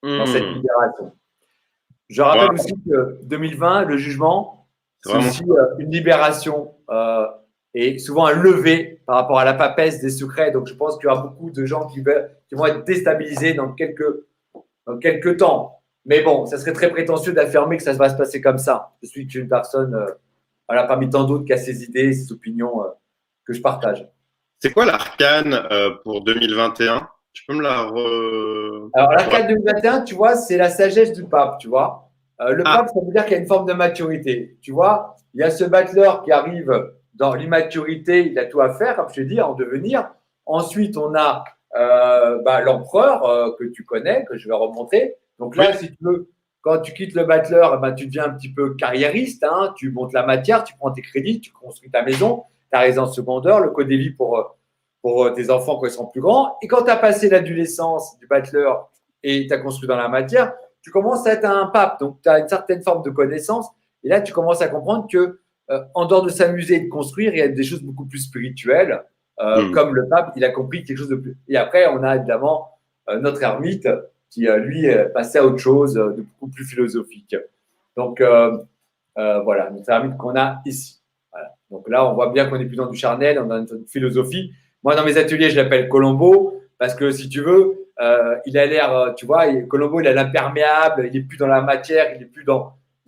dans cette libération. Je rappelle aussi que 2020, le jugement, c'est aussi une libération et souvent un lever par rapport à la papesse des secrets. Donc, je pense qu'il y aura beaucoup de gens qui vont être déstabilisés dans quelques temps. Mais bon, ça serait très prétentieux d'affirmer que ça va se passer comme ça. Je suis une personne, parmi tant d'autres, qui a ses idées, ses opinions que je partage. C'est quoi l'arcane pour 2021? Tu peux me la Alors, l'arcane 2021, tu vois, c'est la sagesse du pape, tu vois. Le pape, ça veut dire qu'il y a une forme de maturité. Tu vois, il y a ce battleur qui arrive dans l'immaturité, il a tout à faire, comme je te dis, en devenir. Ensuite, on a l'empereur que tu connais, que je vais remontrer. Donc là, si tu veux, quand tu quittes le battleur, tu deviens un petit peu carriériste. Hein, tu montes la matière, tu prends tes crédits, tu construis ta maison, ta résidence secondaire, le code des vies pour tes enfants quand ils seront plus grands. Et quand tu as passé l'adolescence du battleur et tu as construit dans la matière, tu commences à être un pape. Donc, tu as une certaine forme de connaissance. Et là, tu commences à comprendre que en dehors de s'amuser et de construire, il y a des choses beaucoup plus spirituelles. Comme le pape, il a compris quelque chose de plus. Et après, on a évidemment notre ermite qui, lui, passait à autre chose de beaucoup plus philosophique. Donc, voilà, notre ermite qu'on a ici. Voilà. Donc là, on voit bien qu'on n'est plus dans du charnel, on est dans une philosophie. Moi, dans mes ateliers, je l'appelle Colombo parce que, si tu veux, il a l'air, tu vois, Colombo, il a l'imperméable, il n'est plus dans la matière, il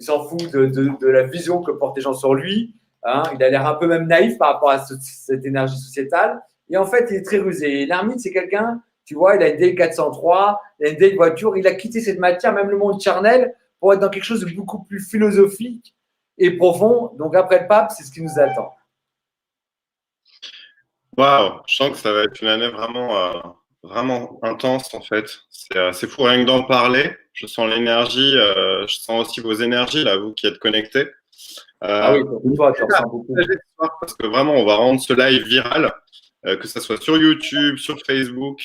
s'en fout de la vision que portent les gens sur lui. Hein, il a l'air un peu même naïf par rapport à cette énergie sociétale. Et en fait, il est très rusé. L'ermite, c'est quelqu'un, tu vois, il a une DL403, il a une vieille voiture, il a quitté cette matière, même le monde charnel, pour être dans quelque chose de beaucoup plus philosophique et profond. Donc, après le pape, c'est ce qui nous attend. Waouh, je sens que ça va être une année vraiment intense en fait. C'est fou rien que d'en parler. Je sens l'énergie, je sens aussi vos énergies là, vous qui êtes connectés. Oui, toi, tu ressens beaucoup. Parce que vraiment, on va rendre ce live viral, que ce soit sur YouTube, sur Facebook.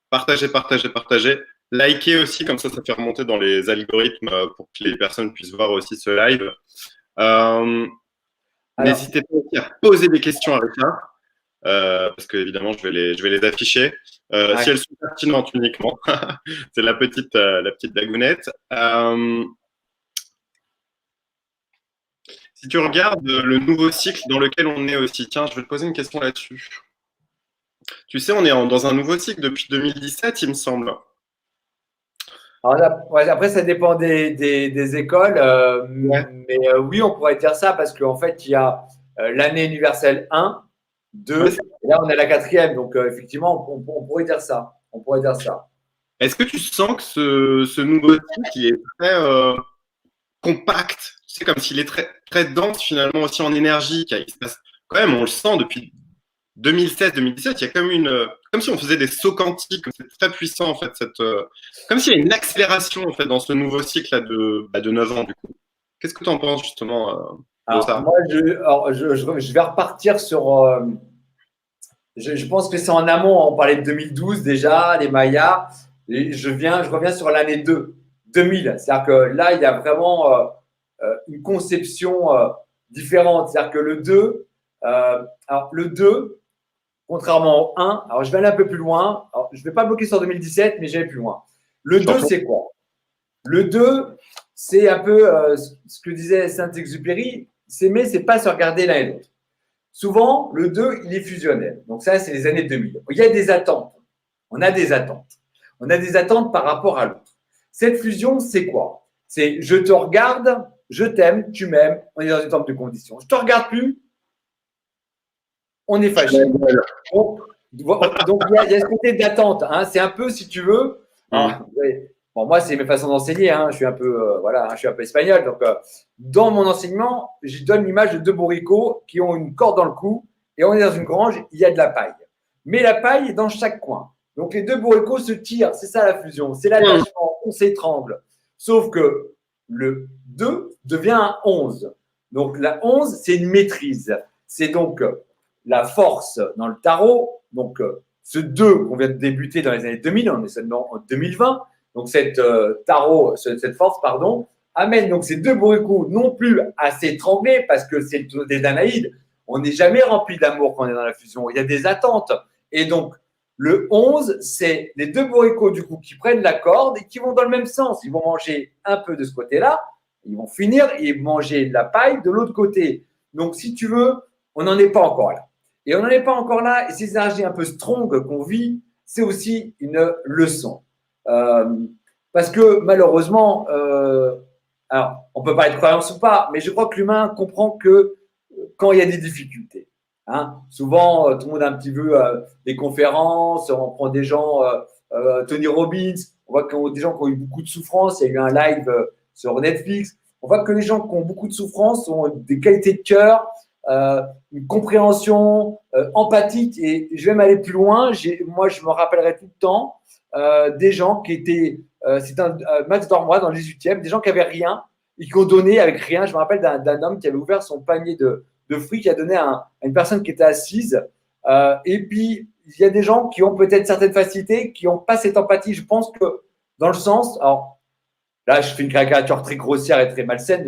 Partagez, partagez, partagez. Likez aussi, comme ça fait remonter dans les algorithmes pour que les personnes puissent voir aussi ce live. N'hésitez pas aussi à poser des questions à Richard. Parce que évidemment je vais les afficher si elles sont pertinentes uniquement. C'est la petite dagounette. Si tu regardes le nouveau cycle dans lequel on est aussi, tiens, je vais te poser une question là-dessus. Tu sais, on est dans un nouveau cycle depuis 2017, il me semble. Alors là, après, ça dépend des écoles, mais oui, on pourrait dire ça parce qu'en fait, il y a l'année universelle 1, 2, et là, on est à la 4e. Donc, effectivement, on pourrait dire ça. On pourrait dire ça. Est-ce que tu sens que ce nouveau cycle il est très compact? C'est comme s'il est très, très dense finalement aussi en énergie. Il se passe, quand même, on le sent depuis 2016-2017, il y a comme comme si on faisait des sauts quantiques, c'est très puissant en fait, comme s'il y a une accélération en fait dans ce nouveau cycle là de 9 ans du coup. Qu'est-ce que tu en penses justement de ça? Moi, je vais repartir sur. Je pense que c'est en amont. On parlait de 2012 déjà, les Mayas. Et je reviens sur l'année 2000. C'est-à-dire que là, il y a vraiment une conception différente. C'est-à-dire que le 2, alors le 2, contrairement au 1, alors je vais aller un peu plus loin. Alors, je ne vais pas bloquer sur 2017, mais j'allais plus loin. Le 2, c'est quoi? Le 2, c'est un peu ce que disait Saint-Exupéry, s'aimer, c'est pas se regarder l'un et l'autre. Souvent, le 2, il est fusionnel. Donc ça, c'est les années 2000. Il y a des attentes. On a des attentes. On a des attentes par rapport à l'autre. Cette fusion, c'est quoi? C'est je te regarde, je t'aime, tu m'aimes, on est dans une forme de condition. Je te regarde plus, on est fâché. Donc il y a ce côté d'attente. Hein. C'est un peu, si tu veux. Alors, bon, moi, c'est mes façons d'enseigner. Hein. Je suis un peu, je suis un peu espagnol. Donc, dans mon enseignement, je donne l'image de deux bourricots qui ont une corde dans le cou et on est dans une grange. Il y a de la paille, mais la paille est dans chaque coin. Donc, les deux bourricots se tirent. C'est ça la fusion. C'est l'attachement. On s'étrangle. Sauf que le 2 devient un 11. Donc, la 11, c'est une maîtrise. C'est donc la force dans le tarot. Donc, ce 2 qu'on vient de débuter dans les années 2000, on est seulement en 2020. Donc, cette force, amène donc ces deux bourricots non plus à s'étrangler parce que c'est des Danaïdes. On n'est jamais rempli d'amour quand on est dans la fusion. Il y a des attentes. Et donc, le 11, c'est les deux bourricots du coup qui prennent la corde et qui vont dans le même sens. Ils vont manger un peu de ce côté-là, ils vont finir et manger de la paille de l'autre côté. Donc, si tu veux, on n'en est pas encore là. Et on n'en est pas encore là. Et ces énergies un peu strong qu'on vit, c'est aussi une leçon. Parce que malheureusement, alors on peut pas être croyance ou pas, mais je crois que l'humain comprend que quand il y a des difficultés, hein, souvent tout le monde a un petit peu des conférences, on prend des gens, Tony Robbins, on voit que des gens qui ont eu beaucoup de souffrance, il y a eu un live sur Netflix, on voit que les gens qui ont beaucoup de souffrance ont des qualités de cœur, une compréhension empathique, et je vais m'aller plus loin. Moi, je me rappellerai tout le temps des gens qui étaient, c'était un Max Dormois dans le 18e, des gens qui n'avaient rien et qui ont donné avec rien. Je me rappelle d'un homme qui avait ouvert son panier de fruits, qui a donné à une personne qui était assise. Et puis, il y a des gens qui ont peut-être certaines facilités, qui n'ont pas cette empathie. Je pense que dans le sens, alors là, je fais une caricature très grossière et très malsaine.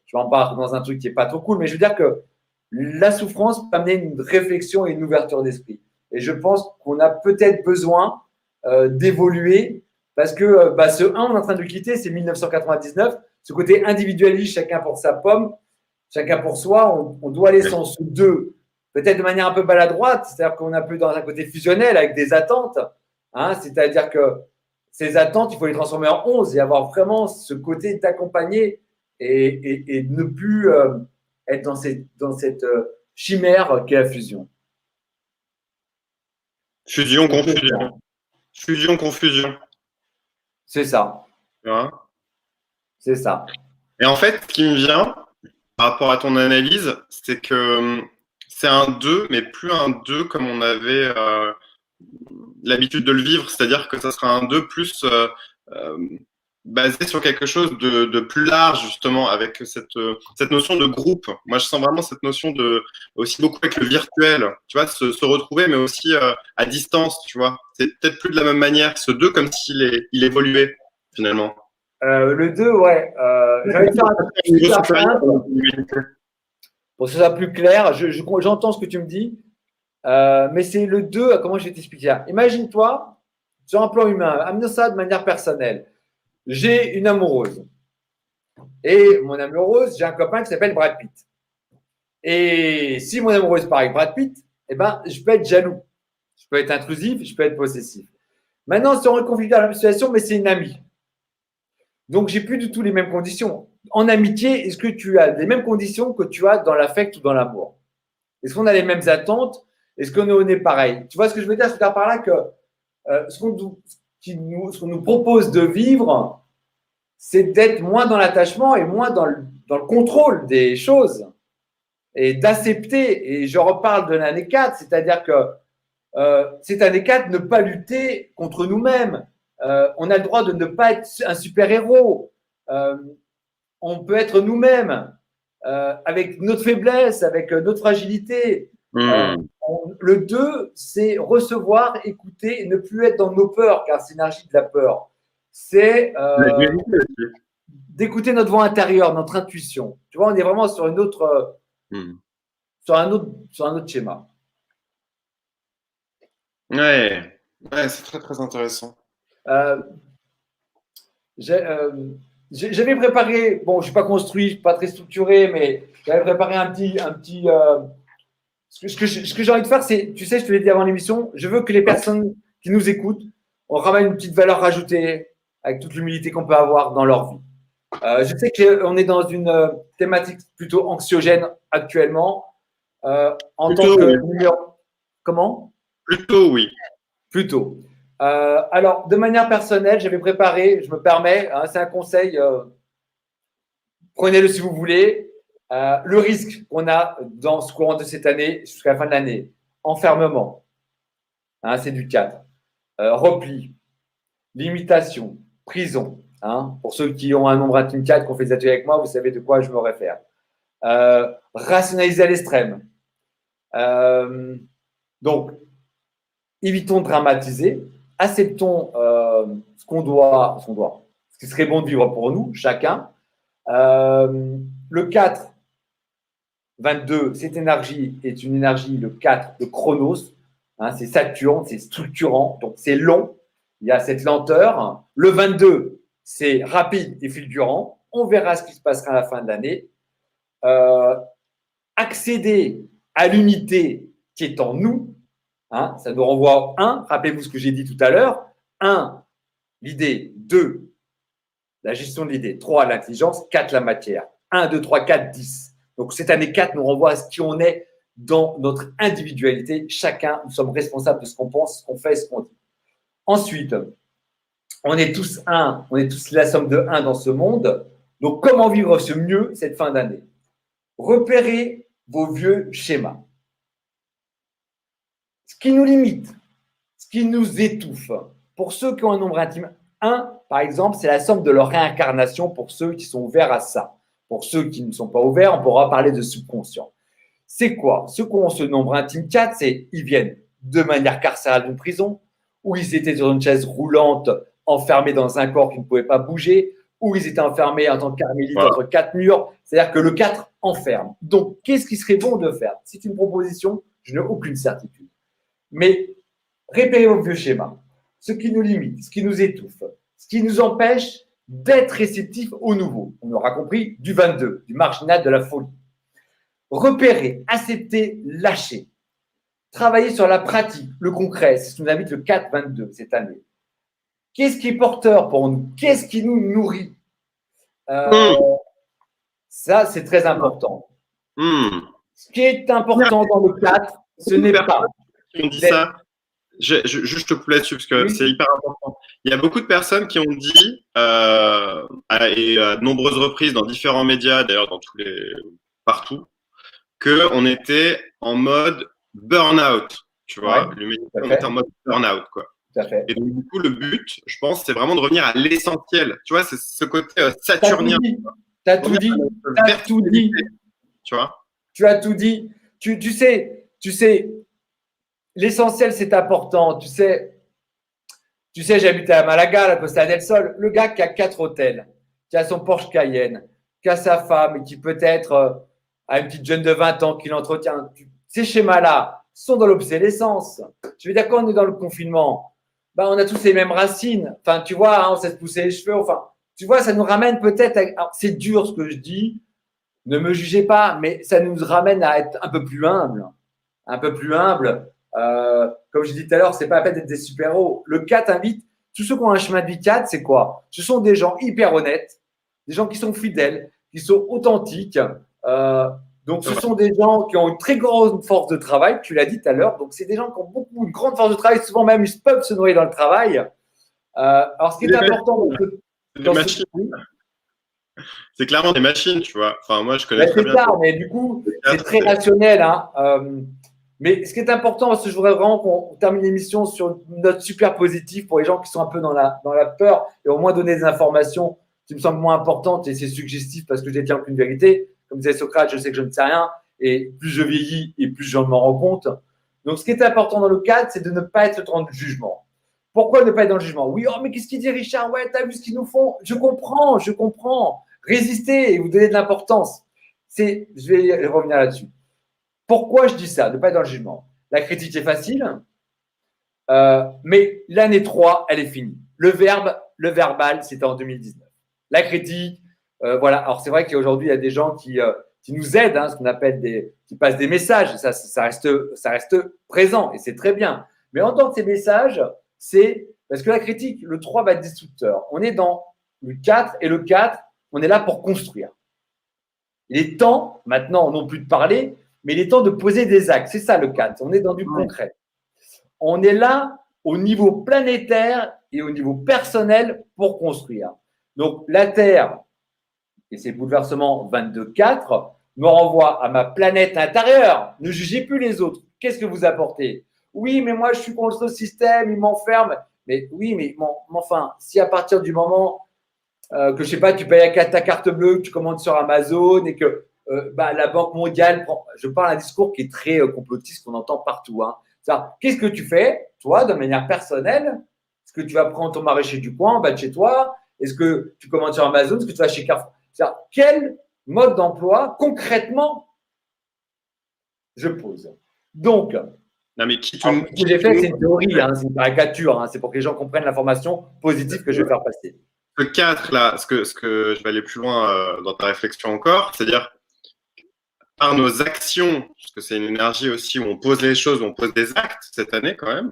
Je vais en parler dans un truc qui n'est pas trop cool, mais je veux dire que la souffrance peut amener une réflexion et une ouverture d'esprit. Et je pense qu'on a peut-être besoin d'évoluer parce que ce 1, on est en train de le quitter, c'est 1999. Ce côté individualiste, chacun pour sa pomme, chacun pour soi, on doit aller sur ce 2, peut-être de manière un peu maladroite, c'est-à-dire qu'on est un peu dans un côté fusionnel avec des attentes. Hein, c'est-à-dire que ces attentes, il faut les transformer en 11 et avoir vraiment ce côté d'accompagner et ne plus être dans cette chimère qu'est la fusion. Fusion, confusion. Fusion, confusion. C'est ça. Ouais. C'est ça. Et en fait, ce qui me vient par rapport à ton analyse, c'est que c'est un 2, mais plus un 2 comme on avait l'habitude de le vivre, c'est-à-dire que ça sera un 2 plus basé sur quelque chose de plus large, justement, avec cette notion de groupe. Moi, je sens vraiment cette notion aussi beaucoup avec le virtuel, tu vois, se retrouver, mais aussi à distance, tu vois. C'est peut-être plus de la même manière, ce 2 comme s'il évoluait, finalement. Le 2, ouais. J'allais faire un simple. Pour que ce soit plus clair, j'entends ce que tu me dis, mais c'est le 2, comment je vais t'expliquer ça? Imagine-toi, sur un plan humain, amène ça de manière personnelle. J'ai une amoureuse. Et mon amoureuse, j'ai un copain qui s'appelle Brad Pitt. Et si mon amoureuse part avec Brad Pitt, eh ben, je peux être jaloux. Je peux être intrusif, je peux être possessif. Maintenant, si on reconfigure dans la même situation, mais c'est une amie. Donc, j'ai plus du tout les mêmes conditions. En amitié, est-ce que tu as les mêmes conditions que tu as dans l'affect ou dans l'amour? Est-ce qu'on a les mêmes attentes? Est-ce qu'on est pareil? Tu vois ce que je veux dire? Je veux dire par là que ce qu'on nous propose de vivre, c'est d'être moins dans l'attachement et moins dans le contrôle des choses et d'accepter. Et je reparle de l'année 4, c'est-à-dire que cette année 4, ne pas lutter contre nous-mêmes. On a le droit de ne pas être un super-héros. On peut être nous-mêmes avec notre faiblesse, avec notre fragilité. Le 2, c'est recevoir, écouter et ne plus être dans nos peurs, car c'est l'énergie de la peur. C'est d'écouter notre voix intérieure, notre intuition. Tu vois, on est vraiment sur une autre, sur un autre schéma. Ouais, c'est très très intéressant. J'avais préparé, bon, je ne suis pas construit, pas très structuré, mais j'avais préparé un petit. Ce que j'ai envie de faire, c'est, tu sais, je te l'ai dit avant l'émission, je veux que les personnes qui nous écoutent, on ramène une petite valeur rajoutée avec toute l'humilité qu'on peut avoir dans leur vie. Je sais qu'on est dans une thématique plutôt anxiogène actuellement. En tant que numéro. Comment ? Plutôt oui. Plutôt. Alors, de manière personnelle, j'avais préparé, je me permets, hein, c'est un conseil, prenez-le si vous voulez. Le risque qu'on a dans ce courant de cette année, jusqu'à la fin de l'année, enfermement, hein, c'est du 4. Repli, limitation, prison. Hein, pour ceux qui ont un nombre intime 4, qu'on fait des ateliers avec moi, vous savez de quoi je me réfère. Rationaliser à l'extrême. Donc, évitons de dramatiser, acceptons ce qui serait bon de vivre pour nous, chacun. Le 4, 22, cette énergie est une énergie, le 4 de Chronos, hein, c'est Saturne, c'est structurant, donc c'est long, il y a cette lenteur. Le 22, c'est rapide et fulgurant, on verra ce qui se passera à la fin de l'année. Accéder à l'unité qui est en nous, hein, ça nous renvoie au 1, rappelez-vous ce que j'ai dit tout à l'heure, 1, l'idée, 2, la gestion de l'idée, 3, l'intelligence, 4, la matière, 1, 2, 3, 4, 10. Donc cette année 4 nous renvoie à ce qui on est dans notre individualité. Chacun, nous sommes responsables de ce qu'on pense, ce qu'on fait, ce qu'on dit. Ensuite, on est tous un, on est tous la somme de 1 dans ce monde. Donc comment vivre ce mieux cette fin d'année ? Repérez vos vieux schémas. Ce qui nous limite, ce qui nous étouffe. Pour ceux qui ont un nombre intime 1, par exemple, c'est la somme de leur réincarnation pour ceux qui sont ouverts à ça. Pour ceux qui ne sont pas ouverts, on pourra parler de subconscient. C'est quoi ? Ceux qui ont ce nombre intime 4, ils viennent de manière carcérale d'une prison, où ils étaient sur une chaise roulante, enfermés dans un corps qui ne pouvait pas bouger, où ils étaient enfermés en tant que carmélites entre 4 murs. C'est-à-dire que le 4 enferme. Donc, qu'est-ce qui serait bon de faire ? C'est une proposition, je n'ai aucune certitude. Mais repérez vos vieux schémas, ce qui nous limite, ce qui nous étouffe, ce qui nous empêche d'être réceptifs au nouveau. On aura compris du 22, du marginal, de la folie. Repérer, accepter, lâcher. Travailler sur la pratique, le concret. C'est ce que nous invite le 4-22 cette année. Qu'est-ce qui est porteur pour nous ? Qu'est-ce qui nous nourrit ? Ça, c'est très important. Ce qui est important dans le 4, ce n'est pas… On dit ça. Je te coupe là-dessus parce que c'est hyper important. Il y a beaucoup de personnes qui ont dit, à de nombreuses reprises dans différents médias, d'ailleurs partout, qu'on était en mode burn-out. Tu vois, on était en mode burn-out, quoi. Tout à fait. Et donc, du coup, le but, je pense, c'est vraiment de revenir à l'essentiel. Tu vois, c'est ce côté saturnien. Tu as tout dit. Tu vois ? Tu as tout dit. Tu sais, l'essentiel, c'est important. Tu sais, j'habitais à Malaga, à la Costa del Sol. Le gars qui a 4 hôtels, qui a son Porsche Cayenne, qui a sa femme et qui peut-être a une petite jeune de 20 ans qui l'entretient. Ces schémas-là sont dans l'obsolescence. Je veux dire, quand on est dans le confinement, on a tous les mêmes racines. Enfin, tu vois, hein, on s'est poussé les cheveux. Enfin, tu vois, ça nous ramène peut-être… C'est dur ce que je dis. Ne me jugez pas, mais ça nous ramène à être un peu plus humble. Un peu plus humble. Comme je disais tout à l'heure, c'est pas la peine d'être des super-héros. Le 4 invite tous ceux qui ont un chemin de vie 4, c'est quoi ? Ce sont des gens hyper honnêtes, des gens qui sont fidèles, qui sont authentiques, Donc, ce sont des gens qui ont une très grande force de travail, tu l'as dit tout à l'heure. Donc, c'est des gens qui ont une grande force de travail. Souvent même, ils peuvent se noyer dans le travail. Alors, ce qui est important dans ce... C'est clairement des machines, tu vois. Enfin, moi, je connais très bien. C'est ça, mais du coup, c'est très rationnel. Hein. Mais ce qui est important, parce que je voudrais vraiment qu'on termine l'émission sur une note super positive pour les gens qui sont un peu dans la peur et au moins donner des informations qui me semblent moins importantes et c'est suggestif parce que je détiens aucune vérité. Comme disait Socrate, je sais que je ne sais rien et plus je vieillis et plus je m'en rends compte. Donc, ce qui est important dans le cadre, c'est de ne pas être dans le jugement. Pourquoi ne pas être dans le jugement? Oui, oh, mais qu'est-ce qu'il dit Richard? Ouais, t'as vu ce qu'ils nous font? Je comprends. Résistez et vous donnez de l'importance. Je vais revenir là-dessus. Pourquoi je dis ça? Ne pas être dans le jugement. La critique est facile, mais l'année 3, elle est finie. Le verbal, c'était en 2019. La critique, voilà. Alors, c'est vrai qu'aujourd'hui, il y a des gens qui nous aident, hein, ce qu'on appelle qui passent des messages. Ça reste présent et c'est très bien. Mais en tant que ces messages, c'est parce que la critique, le 3 va être destructeur. On est dans le 4 et le 4, on est là pour construire. Il est temps, maintenant, non plus de parler, mais il est temps de poser des actes. C'est ça le 4. On est dans du concret. On est là au niveau planétaire et au niveau personnel pour construire. Donc, la Terre et ses bouleversements 22-4 me renvoient à ma planète intérieure. Ne jugez plus les autres. Qu'est-ce que vous apportez? Oui, mais moi, je suis contre ce système, il m'enferme. Mais oui, mais enfin, si à partir du moment que, je sais pas, tu payes ta carte bleue, que tu commandes sur Amazon et que la Banque mondiale prend… Je parle d'un discours qui est très complotiste, qu'on entend partout. Hein. Qu'est-ce que tu fais, toi, de manière personnelle? Est-ce que tu vas prendre ton maraîcher du coin, va de chez toi? Est-ce que tu commandes sur Amazon? Est-ce que tu vas chez Carrefour? Quel mode d'emploi, concrètement, je pose? Donc, non, mais ce que j'ai fait, c'est une théorie, hein, c'est une caricature. Hein, c'est pour que les gens comprennent l'information positive que je vais faire passer. Le 4, là, ce que je vais aller plus loin dans ta réflexion encore, c'est-à-dire par nos actions, parce que c'est une énergie aussi où on pose les choses, où on pose des actes cette année quand même,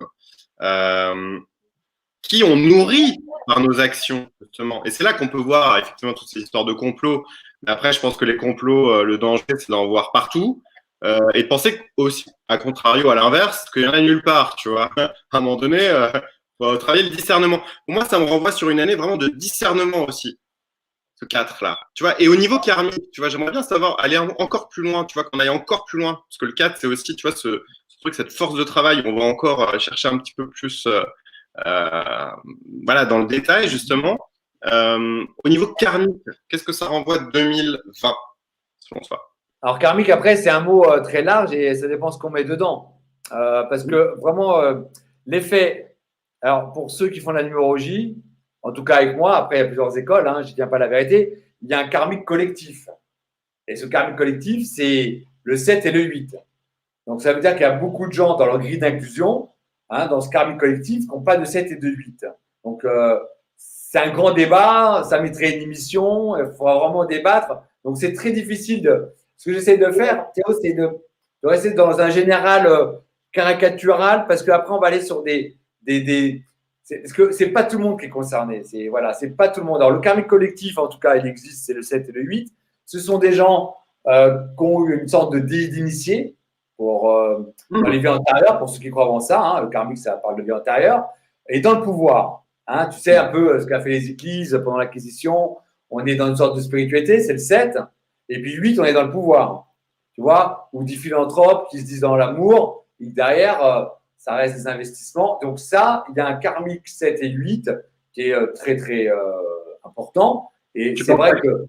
qui on nourrit par nos actions, justement. Et c'est là qu'on peut voir effectivement toutes ces histoires de complots. Mais après, je pense que les complots, le danger, c'est d'en voir partout et de penser aussi, à contrario, à l'inverse, qu'il n'y en a nulle part, tu vois. À un moment donné, faut travailler le discernement. Pour moi, ça me renvoie sur une année vraiment de discernement aussi, ce 4-là. Tu vois, et au niveau karmique, tu vois, j'aimerais bien savoir, aller encore plus loin, tu vois, qu'on aille encore plus loin. Parce que le 4, c'est aussi, tu vois, ce truc, cette force de travail, on va encore chercher un petit peu plus, voilà, dans le détail, justement. Au niveau karmique, qu'est-ce que ça renvoie de 2020, selon toi? Alors, karmique, après, c'est un mot très large et ça dépend ce qu'on met dedans. Parce que vraiment, l'effet, alors pour ceux qui font la numérologie, en tout cas avec moi, après il y a plusieurs écoles, hein, je ne tiens pas la vérité, il y a un karmique collectif. Et ce karmique collectif, c'est le 7 et le 8. Donc ça veut dire qu'il y a beaucoup de gens dans leur grille d'inclusion, hein, dans ce karmique collectif, qui n'ont pas de 7 et de 8. Donc c'est un grand débat, ça mettrait une émission, il faudra vraiment débattre. Donc c'est très difficile de… Ce que j'essaie de faire, Théo, c'est de rester dans un général caricatural parce qu'après, on va aller sur parce que c'est pas tout le monde qui est concerné. C'est pas tout le monde. Alors, le karmique collectif, en tout cas, il existe, c'est le 7 et le 8. Ce sont des gens qui ont eu une sorte d'initié pour dans les vies antérieures, pour ceux qui croient en ça. Hein, le karmique, ça parle de vie antérieure. Et dans le pouvoir. Hein, tu sais un peu ce qu'a fait les églises pendant l'Acquisition. On est dans une sorte de spiritualité, c'est le 7. Et puis 8, on est dans le pouvoir, tu vois, ou des philanthropes qui se disent dans l'amour, et derrière, ça reste des investissements. Donc ça, il y a un karmique 7 et 8 qui est très, très important. Et c'est vrai que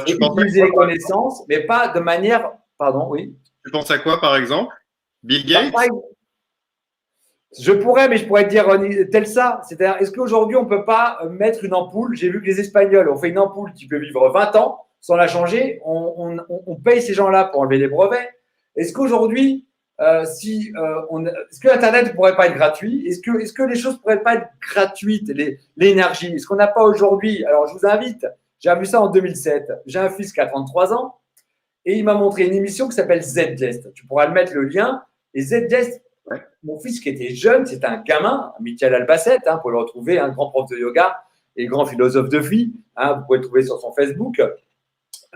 tu utiliser les connaissances, mais pas de manière… Pardon, oui. Tu penses à quoi, par exemple? Bill Gates? Je pourrais, mais je pourrais te dire tel ça. C'est-à-dire, est-ce qu'aujourd'hui, on ne peut pas mettre une ampoule? J'ai vu que les Espagnols ont fait une ampoule qui peut vivre 20 ans. Sans la changer, on paye ces gens-là pour enlever les brevets. Est-ce qu'aujourd'hui, est-ce que Internet ne pourrait pas être gratuit? Est-ce que les choses ne pourraient pas être gratuites, l'énergie? Est-ce qu'on n'a pas aujourd'hui… Alors, je vous invite, j'ai vu ça en 2007. J'ai un fils qui a 33 ans et il m'a montré une émission qui s'appelle Z-Gest. Tu pourras le mettre le lien. Et Z-Gest, mon fils qui était jeune, c'était un gamin, Michael Albacete, hein, pour le retrouver, un grand prof de yoga et grand philosophe de vie. Hein, vous pouvez le trouver sur son Facebook.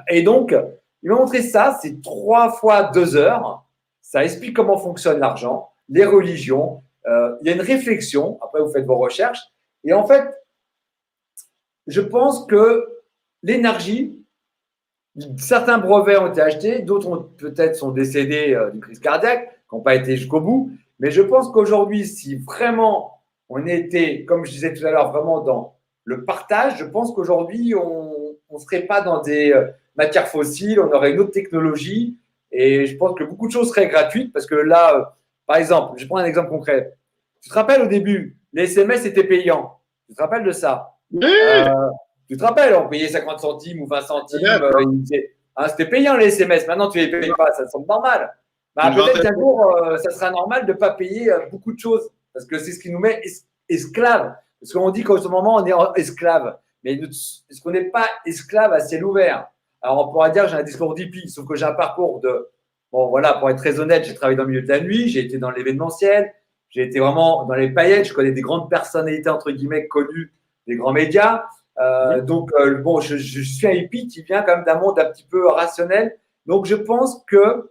Et donc, Il m'a montré ça, c'est 3 fois 2 heures. Ça explique comment fonctionne l'argent, les religions. Il y a une réflexion. Après, vous faites vos recherches. Et en fait, je pense que l'énergie, certains brevets ont été achetés, d'autres peut-être sont décédés d'une crise cardiaque, qui n'ont pas été jusqu'au bout. Mais je pense qu'aujourd'hui, si vraiment on était, comme je disais tout à l'heure, vraiment dans le partage, je pense qu'aujourd'hui, on ne serait pas dans des matières fossiles, on aurait une autre technologie. Et je pense que beaucoup de choses seraient gratuites parce que là, par exemple, je prends un exemple concret. Tu te rappelles au début, les SMS étaient payants. Tu te rappelles de ça? Oui, Tu te rappelles, on payait 50 centimes ou 20 centimes. C'était payant les SMS. Maintenant, tu ne les payes pas. Ça semble normal. Bah, peut-être qu'un jour, ça sera normal de ne pas payer beaucoup de choses. Parce que c'est ce qui nous met esclaves. Parce qu'on dit qu'en ce moment, on est esclaves. Mais est-ce qu'on n'est pas esclaves à ciel ouvert? Alors, on pourra dire que j'ai un discours d'hippie, sauf que j'ai un parcours de. Bon, voilà, pour être très honnête, j'ai travaillé dans le milieu de la nuit, j'ai été dans l'événementiel, j'ai été vraiment dans les paillettes, je connais des grandes personnalités, entre guillemets, connues des grands médias. Donc, bon, je suis un hippie qui vient quand même d'un monde un petit peu rationnel. Donc, je pense que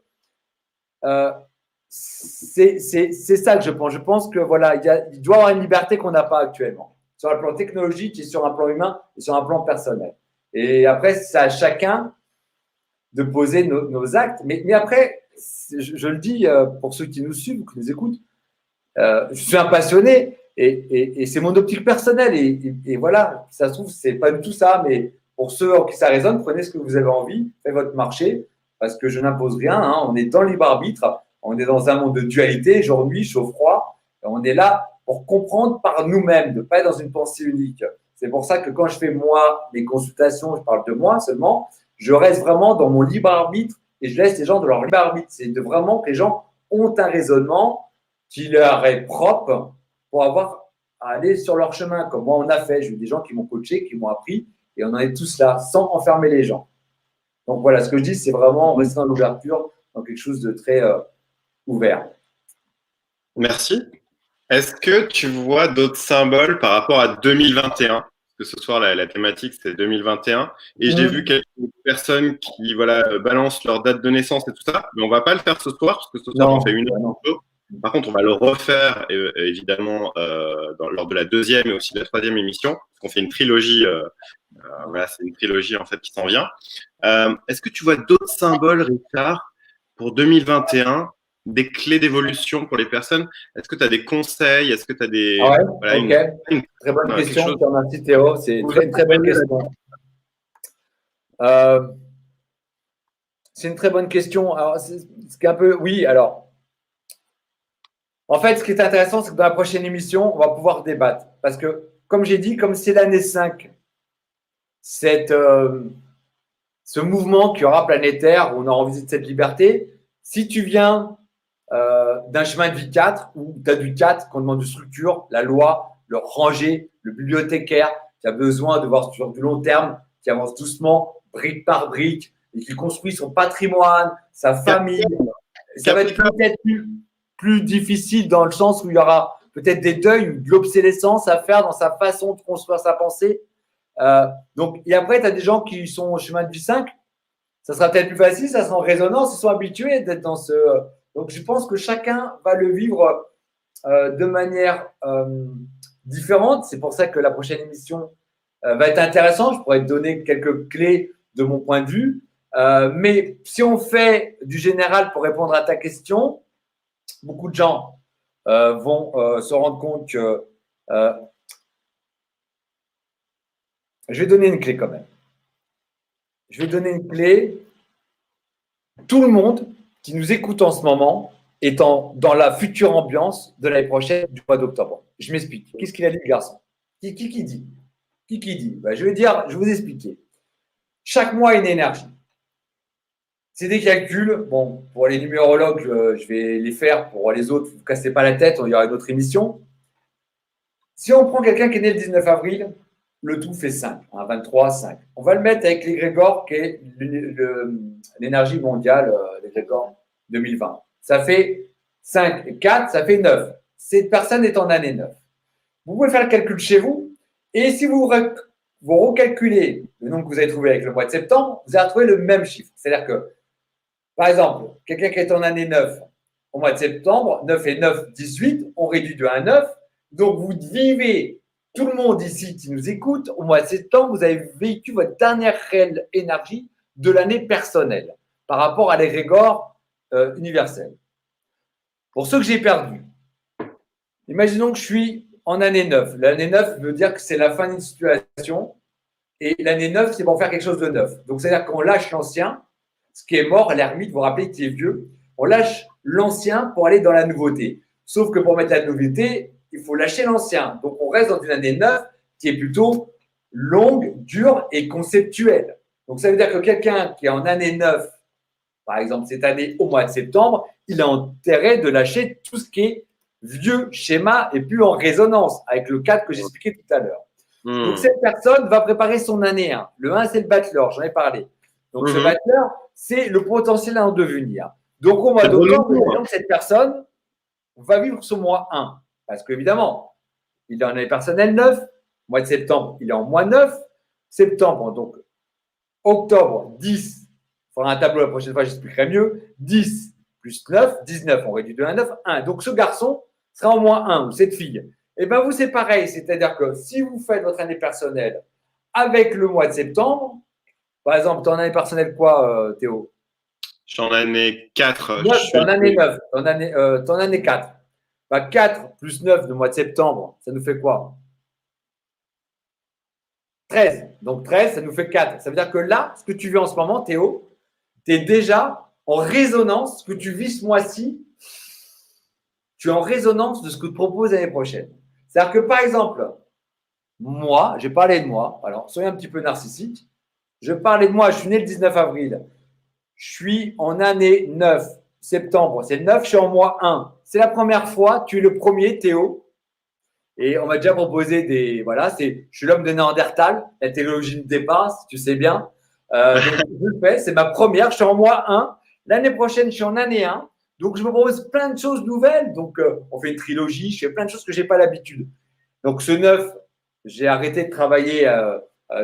c'est ça que je pense. Je pense que voilà, il doit y avoir une liberté qu'on n'a pas actuellement sur un plan technologique et sur un plan humain et sur un plan personnel. Et après, c'est à chacun de poser nos actes. Mais après, je le dis pour ceux qui nous suivent ou qui nous écoutent, je suis un passionné et c'est mon optique personnelle. Et voilà, ça se trouve, c'est pas du tout ça, mais pour ceux en qui ça résonne, prenez ce que vous avez envie, faites votre marché, parce que je n'impose rien. Hein, on est dans le libre arbitre, on est dans un monde de dualité, jour, nuit, chaud, froid. On est là pour comprendre par nous-mêmes, de ne pas être dans une pensée unique. C'est pour ça que quand je fais moi mes consultations, je parle de moi seulement, je reste vraiment dans mon libre arbitre et je laisse les gens de leur libre arbitre. C'est de vraiment que les gens ont un raisonnement qui leur est propre pour avoir à aller sur leur chemin, comme moi on a fait. J'ai eu des gens qui m'ont coaché, qui m'ont appris, et on en est tous là, sans enfermer les gens. Donc voilà, ce que je dis, c'est vraiment rester dans l'ouverture, dans quelque chose de très ouvert. merci. Est-ce que tu vois d'autres symboles par rapport à 2021? Parce que ce soir, la thématique, c'est 2021. Et j'ai vu quelques personnes qui balancent leur date de naissance et tout ça. Mais on va pas le faire ce soir, parce que ce soir, on fait une heure. Par contre, on va le refaire, évidemment, lors de la deuxième et aussi de la troisième émission. Parce qu'on fait une trilogie. C'est une trilogie, en fait, qui s'en vient. Est-ce que tu vois d'autres symboles, Richard, pour 2021? Des clés d'évolution pour les personnes? Est-ce que tu as des conseils? Est-ce que tu as des. Très bonne question. Je te remercie, Théo. C'est une très bonne question. C'est une très bonne question. Alors, c'est un peu. Oui, alors. En fait, ce qui est intéressant, c'est que dans la prochaine émission, on va pouvoir débattre. Parce que, comme j'ai dit, comme c'est l'année 5, ce mouvement qui aura planétaire, où on aura visité cette liberté, si tu viens d'un chemin de vie 4 ou tu as du 4 qu'on demande de structure, la loi, le ranger, le bibliothécaire qui a besoin de voir sur du long terme, qui avance doucement, brique par brique, et qui construit son patrimoine, sa famille. Ça va être peut-être plus difficile dans le sens où il y aura peut-être des deuils ou de l'obsolescence à faire dans sa façon de construire sa pensée. Et après, tu as des gens qui sont au chemin de vie 5. Ça sera peut-être plus facile, ça sera en résonance, ils sont habitués d'être dans ce… Donc, je pense que chacun va le vivre de manière différente. C'est pour ça que la prochaine émission va être intéressante. Je pourrais te donner quelques clés de mon point de vue. Mais si on fait du général pour répondre à ta question, beaucoup de gens vont se rendre compte que… je vais donner une clé quand même. Je vais donner une clé. Tout le monde qui nous écoute en ce moment est dans la future ambiance de l'année prochaine, du mois d'octobre. Je m'explique. Qu'est-ce qu'il a dit, le garçon? Qui dit? Qui dit? Je vais vous expliquer. Chaque mois, une énergie. C'est des calculs. Bon, pour les numérologues, je vais les faire. Pour les autres, vous ne cassez pas la tête, il y aura une autre émission. Si on prend quelqu'un qui est né le 19 avril, le tout fait 5, 23, 5. On va le mettre avec l'égrégore qui est l'énergie mondiale, l'égrégore 2020. Ça fait 5 et 4, ça fait 9. Cette personne est en année 9. Vous pouvez faire le calcul chez vous. Et si vous vous recalculez le nombre que vous avez trouvé avec le mois de septembre, vous allez retrouver le même chiffre. C'est-à-dire que, par exemple, quelqu'un qui est en année 9, au mois de septembre, 9 et 9, 18, on réduit de 1 à 9. Donc, vous vivez, tout le monde ici qui nous écoute, au mois de septembre, vous avez vécu votre dernière réelle énergie de l'année personnelle par rapport à l'égrégore universel. Pour ceux que j'ai perdus, imaginons que je suis en année 9. L'année 9 veut dire que c'est la fin d'une situation. Et l'année 9, c'est pour faire quelque chose de neuf. Donc, c'est-à-dire qu'on lâche l'ancien, ce qui est mort, l'ermite, vous vous rappelez qui est vieux. On lâche l'ancien pour aller dans la nouveauté. Sauf que pour mettre la nouveauté, il faut lâcher l'ancien. Donc, on reste dans une année 9 qui est plutôt longue, dure et conceptuelle. Donc, ça veut dire que quelqu'un qui est en année 9, par exemple cette année au mois de septembre, il a intérêt de lâcher tout ce qui est vieux schéma et plus en résonance avec le cadre que j'expliquais tout à l'heure. Donc, cette personne va préparer son année 1. Le 1, c'est le battleur, j'en ai parlé. Donc, ce battleur, c'est le potentiel à en devenir. Donc, au mois d'octobre, cette personne va vivre son mois 1. Parce qu'évidemment, il est en année personnelle 9. Mois de septembre, il est en mois 9. Septembre, donc octobre, 10. Il faudra un tableau la prochaine fois, j'expliquerai mieux. 10 plus 9, 19. On réduit de 1 à 9, 1. Donc, ce garçon sera en mois 1 ou cette fille. Et bien, vous, c'est pareil. C'est-à-dire que si vous faites votre année personnelle avec le mois de septembre, par exemple, ton année personnelle quoi, Théo? Je suis en année 4. 9, ton année 9, ton année 4. Bah, 4 plus 9 du mois de septembre, ça nous fait quoi? 13. Donc 13, ça nous fait 4. Ça veut dire que là, ce que tu vis en ce moment, Théo, tu es déjà en résonance, ce que tu vis ce mois-ci, tu es en résonance de ce que tu proposes l'année prochaine. C'est-à-dire que, par exemple, moi, j'ai parlé de moi, alors soyez un petit peu narcissique, je parlais de moi, je suis né le 19 avril, je suis en année 9, septembre, c'est le 9, je suis en mois 1. C'est la première fois, tu es le premier, Théo, et on m'a déjà proposé des… Voilà, je suis l'homme de Néandertal, la théologie me dépasse, tu sais bien. Donc, je le fais, c'est ma première, je suis en mois 1. L'année prochaine, je suis en année 1. Donc, je me propose plein de choses nouvelles. Donc, on fait une trilogie, je fais plein de choses que je n'ai pas l'habitude. Donc, ce 9, j'ai arrêté de travailler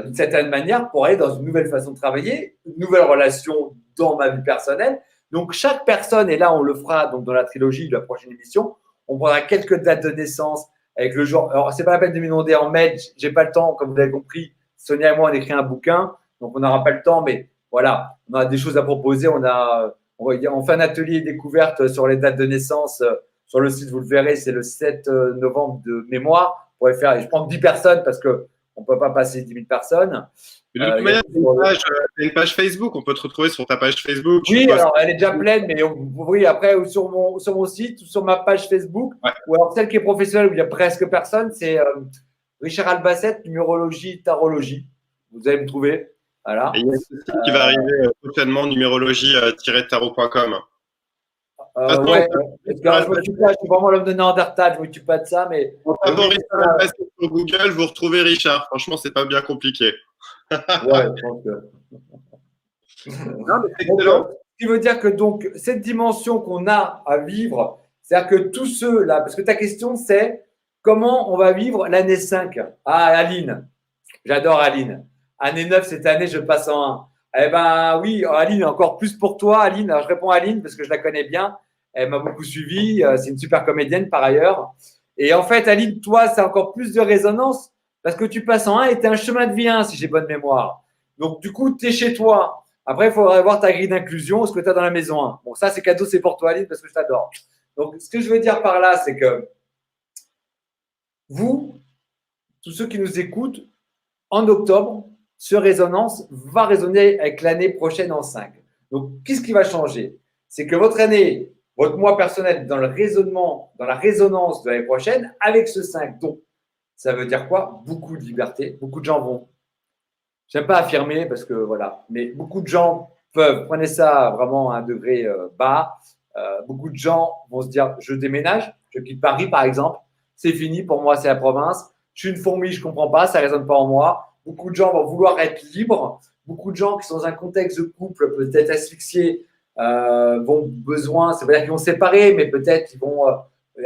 d'une certaine manière pour aller dans une nouvelle façon de travailler, une nouvelle relation dans ma vie personnelle. Donc, chaque personne, et là, on le fera donc dans la trilogie de la prochaine émission, on prendra quelques dates de naissance avec le jour. Alors, c'est pas la peine de m'inonder en mail, j'ai pas le temps, comme vous avez compris. Sonia et moi, on écrit un bouquin, donc on n'aura pas le temps, mais voilà, on a des choses à proposer. On fait un atelier découverte sur les dates de naissance sur le site, vous le verrez, c'est le 7 novembre de mémoire. On pourrait faire, je prends 10 personnes parce qu'on ne peut pas passer 10 000 personnes. De toute manière, tu as une page Facebook, on peut te retrouver sur ta page Facebook. Oui, alors elle est déjà pleine, mais oui, après, sur mon site ou sur ma page Facebook, ouais. Ou alors celle qui est professionnelle où il y a presque personne, c'est Richard Albacete, numérologie, tarologie. Vous allez me trouver. Voilà. Et il y a ce site qui va arriver prochainement, numérologie-tarot.com. Ouais, parce que je suis vraiment l'homme de Néandertal, je ne m'occupe pas de ça, mais. En tapant Richard Albacete sur Google, vous retrouvez Richard. Franchement, c'est pas bien compliqué. Ouais, je pense que. Non, mais c'est excellent. Ce qui veut dire que donc, cette dimension qu'on a à vivre, c'est-à-dire que tous ceux-là, parce que ta question, c'est comment on va vivre l'année 5? Ah, Aline, j'adore Aline. Année 9, cette année, je passe en 1. Eh ben oui, Aline, encore plus pour toi, Aline. Alors, je réponds à Aline parce que je la connais bien. Elle m'a beaucoup suivi. C'est une super comédienne par ailleurs. Et en fait, Aline, toi, c'est encore plus de résonance parce que tu passes en 1 et tu es un chemin de vie 1, si j'ai bonne mémoire. Donc, du coup, tu es chez toi. Après, il faudrait voir ta grille d'inclusion, ce que tu as dans la maison 1. Bon, ça, c'est cadeau, c'est pour toi, Aline, parce que je t'adore. Donc, ce que je veux dire par là, c'est que vous, tous ceux qui nous écoutent, en octobre, ce résonance va résonner avec l'année prochaine en 5. Donc, qu'est-ce qui va changer? C'est que votre année, votre mois personnel dans le raisonnement, dans la résonance de l'année prochaine avec ce 5. Donc, ça veut dire quoi? Beaucoup de liberté. Beaucoup de gens vont… J'aime pas affirmer parce que voilà, mais beaucoup de gens peuvent, prenez ça vraiment à un degré bas, beaucoup de gens vont se dire, je déménage, je quitte Paris par exemple, c'est fini, pour moi c'est la province, je suis une fourmi, je comprends pas, ça résonne pas en moi. Beaucoup de gens vont vouloir être libres, beaucoup de gens qui sont dans un contexte de couple peut-être asphyxiés, vont besoin, ça veut dire qu'ils vont se séparer, mais peut-être ils vont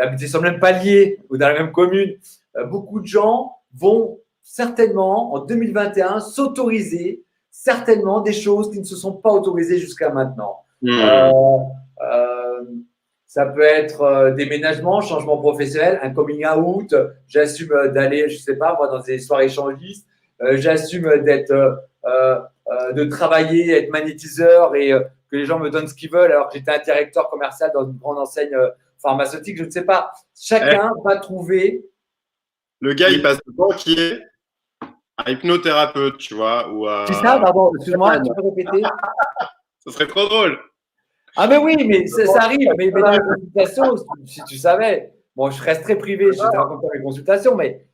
habiter sur le même palier ou dans la même commune. Beaucoup de gens vont certainement, en 2021, s'autoriser certainement des choses qui ne se sont pas autorisées jusqu'à maintenant. Ça peut être déménagement, changement professionnel, un coming out. J'assume d'aller, je sais pas, moi, dans des soirées échangistes. J'assume de travailler, être magnétiseur et que les gens me donnent ce qu'ils veulent alors que j'étais un directeur commercial dans une grande enseigne pharmaceutique. Je ne sais pas. Chacun va trouver. Le gars, il passe le temps qui est un hypnothérapeute, tu vois. Ou C'est ça, pardon, excuse-moi, tu peux répéter? Ce serait trop drôle. Ah, mais oui, mais ça arrive. Mais dans les consultations, si tu savais, bon, je reste très privé, je te raconte pas mes consultations, mais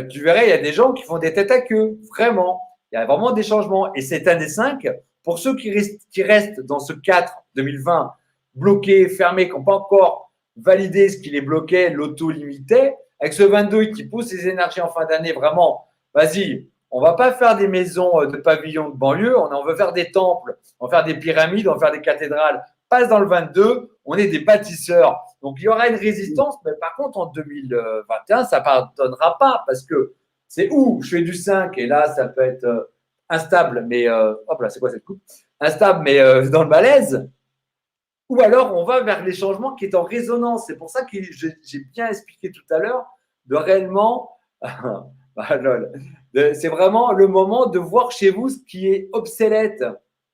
tu verrais, il y a des gens qui font des têtes à queue, vraiment. Il y a vraiment des changements. Et cette année 5, pour ceux qui restent dans ce 4 2020, bloqués, fermés, qui n'ont pas encore validé ce qui les bloquait, l'auto-limitait, avec ce 22 qui pousse les énergies en fin d'année, vraiment, vas-y, on ne va pas faire des maisons de pavillons de banlieue, on veut faire des temples, on va faire des pyramides, on va faire des cathédrales. Passe dans le 22, on est des bâtisseurs. Donc, il y aura une résistance, mais par contre, en 2021, ça ne pardonnera pas parce que c'est où je fais du 5 et là, ça peut être instable, mais hop là, c'est quoi cette coupe? Instable, mais dans le malaise. Ou alors, on va vers les changements qui est en résonance. C'est pour ça que j'ai bien expliqué tout à l'heure de réellement. C'est vraiment le moment de voir chez vous ce qui est obsolète,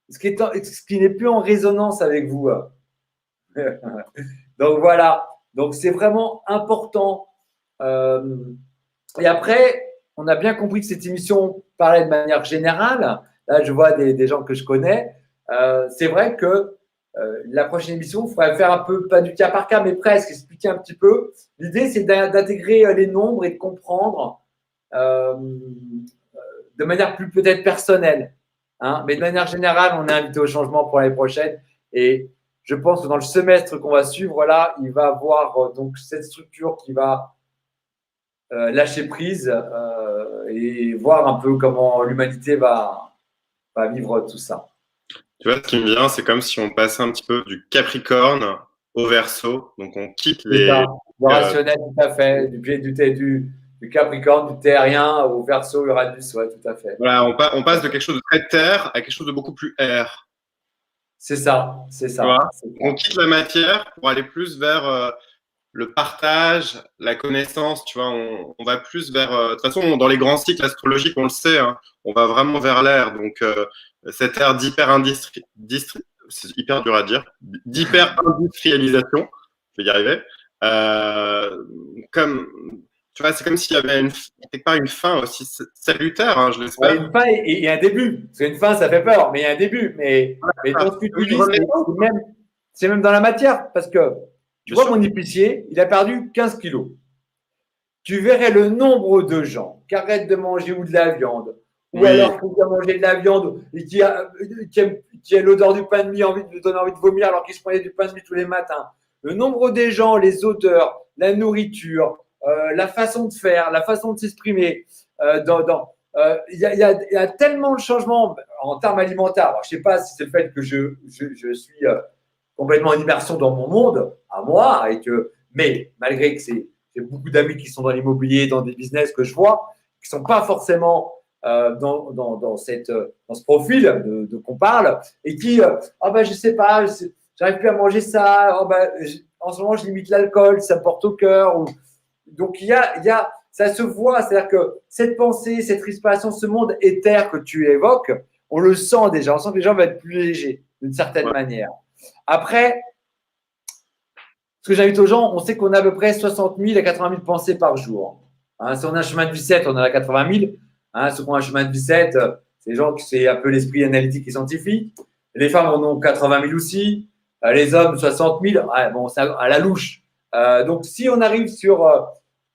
ce qui n'est plus en résonance avec vous. Donc voilà. Donc c'est vraiment important. Et après, on a bien compris que cette émission parlait de manière générale. Là, je vois des gens que je connais. C'est vrai que la prochaine émission, il faudrait faire un peu, pas du cas par cas, mais presque, expliquer un petit peu. L'idée, c'est d'intégrer les nombres et de comprendre de manière plus peut-être personnelle. Hein, mais de manière générale, on est invité au changement pour l'année prochaine. Et je pense que dans le semestre qu'on va suivre, là, il va y avoir donc cette structure qui va lâcher prise et voir un peu comment l'humanité va vivre tout ça. Tu vois, ce qui me vient, c'est comme si on passait un petit peu du Capricorne au Verseau. Donc, on quitte les… Le rationnel, tout à fait. Du Capricorne, du terrien au Verseau, Uranus, ouais, tout à fait. Voilà, on passe de quelque chose de très terre à quelque chose de beaucoup plus air. C'est ça, c'est ça. On quitte la matière pour aller plus vers le partage, la connaissance, tu vois, on va plus vers… de toute façon, dans les grands cycles astrologiques, on le sait, hein, on va vraiment vers l'air. Donc, cette ère c'est hyper dur à dire, d'hyper-industrialisation, je vais y arriver, comme… Tu vois, c'est comme s'il y avait quelque part une fin aussi salutaire, hein, je l'espère. Une fin et un début. Parce qu'une fin, ça fait peur, mais il y a un début. Mais dans ce que tu dis, c'est même dans la matière. Parce que, tu vois, mon épicier, il a perdu 15 kilos. Tu verrais le nombre de gens qui arrêtent de manger ou de la viande, ou alors qui vont manger de la viande et qui a l'odeur du pain de mie, lui donne envie de vomir alors qu'il se prenait du pain de mie tous les matins. Le nombre des gens, les odeurs, la nourriture, la façon de faire, la façon de s'exprimer. Il y a tellement de changements en termes alimentaires. Alors, je ne sais pas si c'est le fait que je suis complètement en immersion dans mon monde, à moi, mais malgré que j'ai beaucoup d'amis qui sont dans l'immobilier, dans des business que je vois, qui ne sont pas forcément dans ce profil de qu'on parle, et qui, je ne sais pas, j'arrive plus à manger ça, en ce moment, je limite l'alcool, ça me porte au cœur. Donc, ça se voit, c'est-à-dire que cette pensée, cette respiration, ce monde éther que tu évoques, on le sent déjà, on sent que les gens vont être plus légers d'une certaine manière. Après, ce que j'invite aux gens, on sait qu'on a à peu près 60 000 à 80 000 pensées par jour. Hein, si on a un chemin de vie 7, on en a 80 000. Hein, ceux qui ont un chemin de vie 7, c'est les gens qui c'est un peu l'esprit analytique et scientifique. Les femmes en ont 80 000 aussi. Les hommes, 60 000. Ouais, bon, c'est à la louche. Donc, si on arrive sur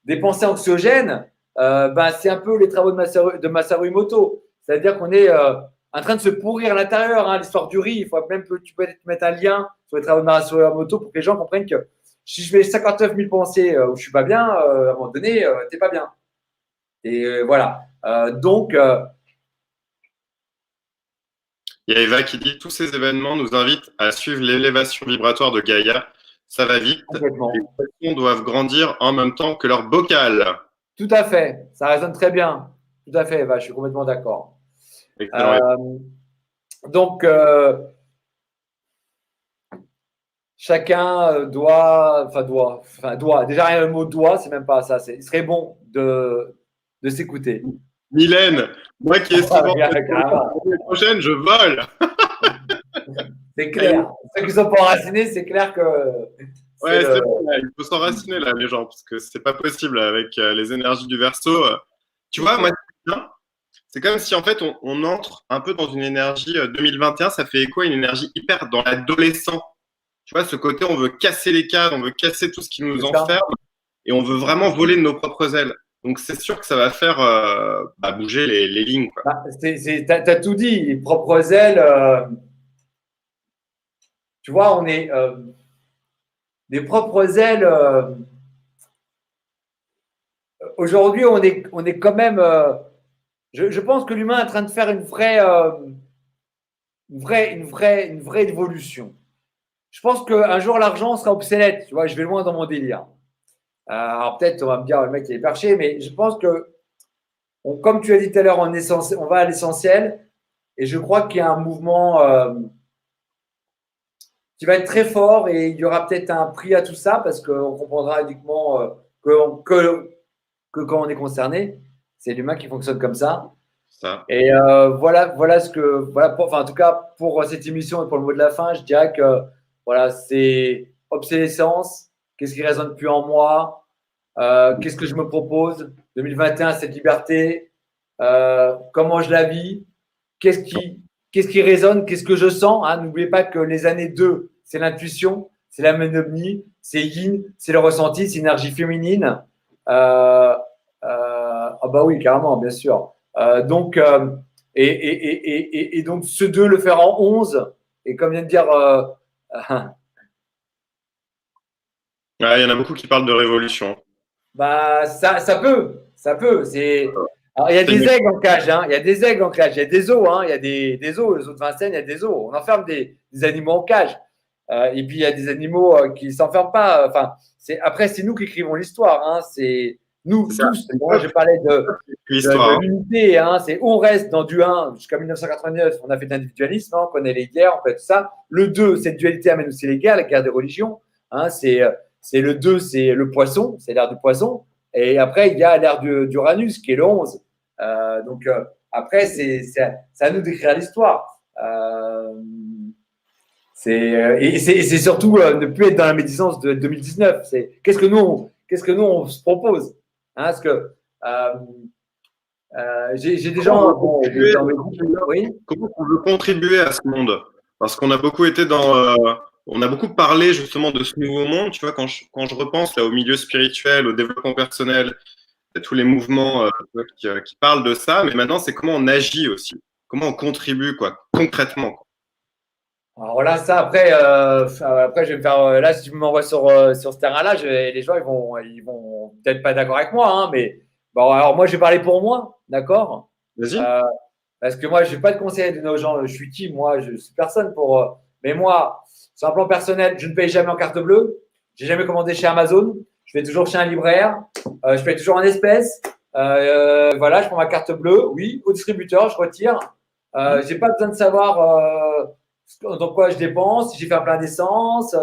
des pensées anxiogènes, c'est un peu les travaux de Masaru Emoto. C'est-à-dire qu'on est en train de se pourrir à l'intérieur. Hein, l'histoire du riz, tu peux mettre un lien sur les travaux de Masaru Emoto pour que les gens comprennent que si je fais 59 000 pensées où je suis pas bien, à un moment donné, t'es pas bien. Et voilà. Donc, il y a Eva qui dit « Tous ces événements nous invitent à suivre l'élévation vibratoire de Gaïa. Ça va vite. Les poissons doivent grandir en même temps que leur bocal. » Tout à fait. Ça résonne très bien. Tout à fait, Eva, je suis complètement d'accord. Excellent. Donc, chacun doit. Déjà, rien le mot doit, c'est même pas ça. Il serait bon de s'écouter. Mylène, moi qui ai souvent l'année prochaine, je vole. C'est clair. Ceux qui sont pas enracinés, c'est clair que. Ouais, c'est bon, là, il faut s'enraciner là, les gens, parce que c'est pas possible avec les énergies du Verseau. Tu vois, moi, c'est comme si en fait on entre un peu dans une énergie 2021, ça fait écho à une énergie hyper dans l'adolescent. Tu vois, ce côté, on veut casser les cadres, on veut casser tout ce qui nous enferme et on veut vraiment voler de nos propres ailes. Donc c'est sûr que ça va faire bouger les lignes. T'as tout dit, les propres ailes. Tu vois, on est des propres ailes. Aujourd'hui, on est quand même. Je pense que l'humain est en train de faire une vraie évolution. Je pense qu'un jour, l'argent sera obsolète. Tu vois, je vais loin dans mon délire. Alors peut-être, on va me dire, le mec, il est perché, mais je pense que, comme tu as dit tout à l'heure, on va à l'essentiel. Et je crois qu'il y a un mouvement qui va être très fort et il y aura peut-être un prix à tout ça parce qu'on comprendra uniquement que quand on est concerné. C'est l'humain qui fonctionne comme ça. Et voilà ce que, en tout cas, pour cette émission et pour le mot de la fin, je dirais que voilà, c'est obsolescence. Qu'est-ce qui résonne plus en moi? Qu'est-ce que je me propose? 2021, cette liberté. Comment je la vis? Qu'est-ce qui résonne? Qu'est-ce que je sens? N'oubliez pas que les années 2, c'est l'intuition, c'est la ménomnie, c'est yin, c'est le ressenti, c'est l'énergie féminine. Ah bah oui, carrément, bien sûr. Donc, donc, ce 2, le faire en 11, et comme vient de dire. Il y en a beaucoup qui parlent de révolution. Bah, ça peut. Alors, il y a des aigles en cage, il y a des aigles en cage, il y a des os, il y a des os, les os de Vincennes, il y a des os. On enferme des animaux en cage. Et puis, il y a des animaux qui ne s'enferment pas. Après, c'est nous qui écrivons l'histoire. C'est nous tous. Moi, je parlais de l'unité. C'est on reste dans du 1 jusqu'à 1989. On a fait de l'individualisme, on connaît les guerres, on fait tout ça. Le 2, cette dualité amène aussi les guerres, la guerre des religions. C'est le 2, c'est le poisson, c'est l'ère du poisson. Et après, il y a l'ère d'Uranus, qui est le 11. Après, c'est à nous d'écrire l'histoire. Et c'est surtout ne plus être dans la médisance de 2019. Qu'est-ce que nous on se propose, parce que j'ai des gens. Comment on veut contribuer à ce monde? Parce qu'on a beaucoup été on a beaucoup parlé justement de ce nouveau monde. Tu vois, quand je repense là, au milieu spirituel, au développement personnel, à tous les mouvements qui parlent de ça, mais maintenant, c'est comment on agit aussi. Comment on contribue, concrètement. Alors là, ça, après, je vais me faire. Là, si tu m'envoies sur ce terrain-là, les gens, ils vont peut-être pas d'accord avec moi, mais bon, alors moi, je vais parler pour moi, d'accord? Vas-y. Parce que moi, je n'ai pas de conseil à donner aux gens. Je suis qui? Moi, je suis personne pour. Mais moi, sur un plan personnel, je ne paye jamais en carte bleue. J'ai jamais commandé chez Amazon. Je vais toujours chez un libraire. Je paye toujours en espèces. Voilà, je prends ma carte bleue. Oui, au distributeur, je retire. J'ai pas besoin de savoir dans quoi je dépense, si j'ai fait un plein d'essence,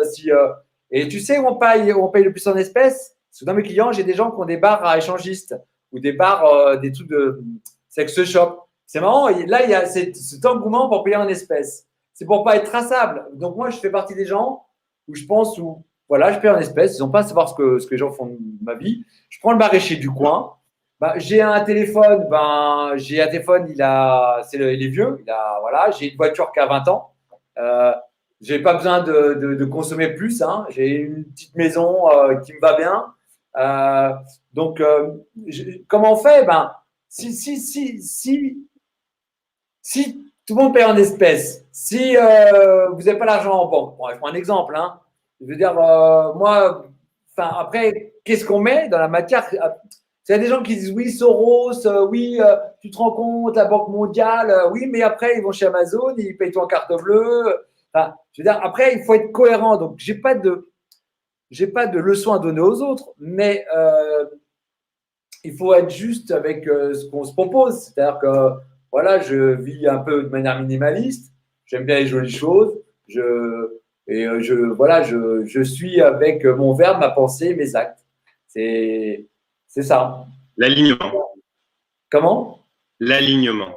et tu sais où on paye le plus en espèces? Parce que dans mes clients, j'ai des gens qui ont des bars à échangistes ou des bars, des trucs de sex shop. C'est marrant, là, il y a cet engouement pour payer en espèces. C'est pour pas être traçable. Donc, moi, je fais partie des gens où je pense voilà, je paye en espèces. Ils n'ont pas à savoir ce que les gens font de ma vie. Je prends le maraîcher du coin. J'ai un téléphone, il est vieux. Voilà, j'ai une voiture qui a 20 ans. J'ai pas besoin de consommer plus. J'ai une petite maison qui me va bien. Comment on fait? Si tout le monde paye en espèces, si vous n'avez pas l'argent en banque, bon, je prends un exemple. Je veux dire, moi, après, qu'est-ce qu'on met dans la matière? Il y a des gens qui disent oui, Soros, oui, tu te rends compte, la Banque mondiale, oui, mais après, ils vont chez Amazon, ils payent tout en carte bleue. Je veux dire, après, il faut être cohérent. Donc, j'ai pas de leçon à donner aux autres, mais il faut être juste avec ce qu'on se propose. C'est-à-dire que voilà, je vis un peu de manière minimaliste. J'aime bien les jolies choses. Je suis avec mon verbe, ma pensée, mes actes. C'est ça. L'alignement. Comment? L'alignement.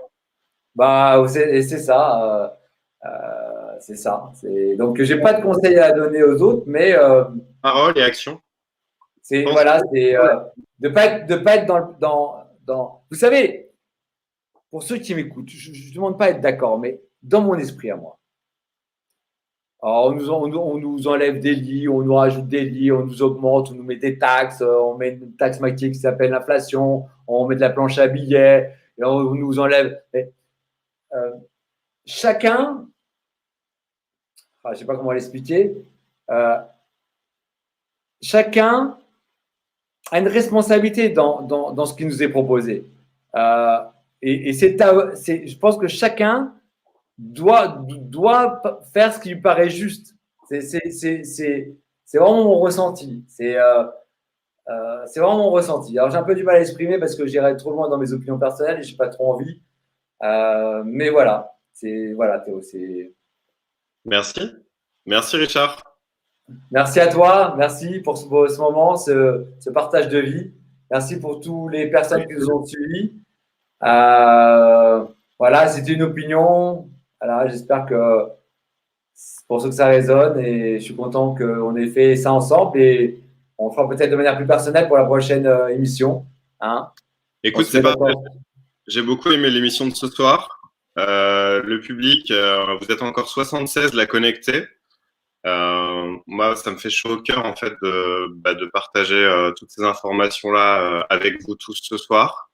Bah, c'est ça. C'est ça. Donc, j'ai pas de conseils à donner aux autres, mais Parole et action. c'est voilà, c'est de pas être dans. Vous savez, pour ceux qui m'écoutent, je ne demande pas à être d'accord, mais dans mon esprit à moi. Alors, on nous enlève des lits, on nous rajoute des lits, on nous augmente, on nous met des taxes, on met une taxe maquillée qui s'appelle l'inflation, on met de la planche à billets, et on nous enlève. Mais, chacun, je ne sais pas comment l'expliquer, chacun a une responsabilité dans ce qui nous est proposé. Et je pense que chacun doit faire ce qui lui paraît juste. C'est vraiment mon ressenti. C'est vraiment mon ressenti. Alors j'ai un peu du mal à l'exprimer parce que j'irai trop loin dans mes opinions personnelles et j'ai pas trop envie. Mais voilà, Théo. Merci. Merci Richard. Merci à toi. Merci pour ce moment, ce partage de vie. Merci pour toutes les personnes qui nous ont suivis. Voilà, c'était une opinion. Voilà, j'espère que pour ceux que ça résonne et je suis content qu'on ait fait ça ensemble et on fera peut-être de manière plus personnelle pour la prochaine émission. Hein. Écoute, c'est pas. J'ai beaucoup aimé l'émission de ce soir. Le public, vous êtes encore 76 là connectés. Moi, ça me fait chaud au cœur en fait de partager toutes ces informations-là avec vous tous ce soir.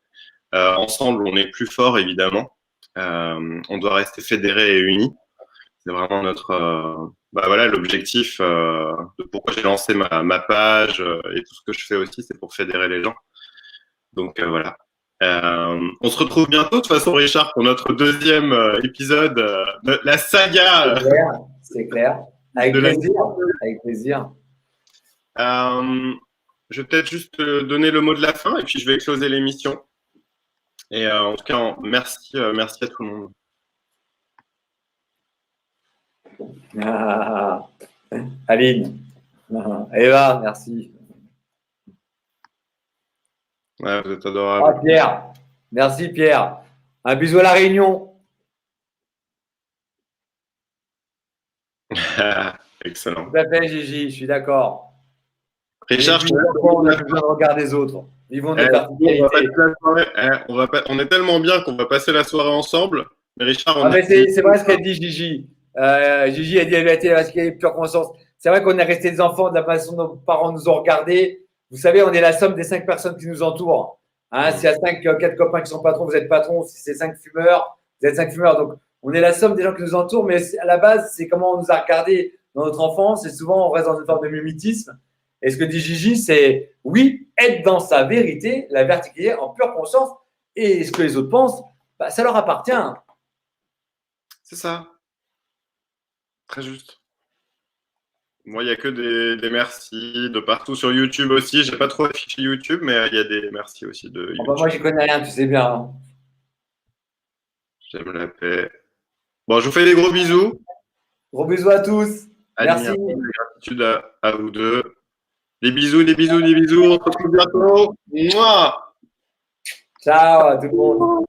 Ensemble, on est plus fort évidemment. On doit rester fédérés et unis. C'est vraiment l'objectif de pourquoi j'ai lancé ma page et tout ce que je fais aussi, c'est pour fédérer les gens. Donc voilà. On se retrouve bientôt, de toute façon, Richard, pour notre deuxième épisode de la saga. C'est clair. Avec plaisir. Avec plaisir. Je vais peut-être juste donner le mot de la fin et puis je vais closer l'émission. Et en tout cas, merci à tout le monde. Aline. Eva, merci. Ouais, vous êtes adorable. Pierre. Merci, Pierre. Un bisou à la Réunion. Excellent. Tout à fait, Gigi, je suis d'accord. Richard, on a besoin de regard des autres. Ils vont on est tellement bien qu'on va passer la soirée ensemble. Mais Richard, c'est vrai ce qu'elle dit, Gigi. Gigi a dit la vérité parce qu'il y a pure conscience. C'est vrai qu'on est resté des enfants de la façon dont nos parents nous ont regardés. Vous savez, on est la somme des 5 personnes qui nous entourent. S'il y a 4 copains qui sont patrons, vous êtes patron. Si c'est 5 fumeurs, vous êtes 5 fumeurs. Donc, on est la somme des gens qui nous entourent. Mais à la base, c'est comment on nous a regardés dans notre enfance. Et souvent, on reste dans une forme de mimétisme. Et ce que dit Gigi, c'est oui, être dans sa vérité, la verticalité, en pure conscience. Et ce que les autres pensent, ça leur appartient. C'est ça. Très juste. Moi, il n'y a que des merci de partout sur YouTube aussi. Je n'ai pas trop affiché YouTube, mais il y a des merci aussi de YouTube. Moi, j'y connais rien, tu sais bien. Hein. J'aime la paix. Bon, je vous fais des gros bisous. Gros bisous à tous. Merci. Gratitude à vous deux. Des bisous, des bisous, des bisous. On se retrouve bientôt. Mouah. Ciao à tout le monde.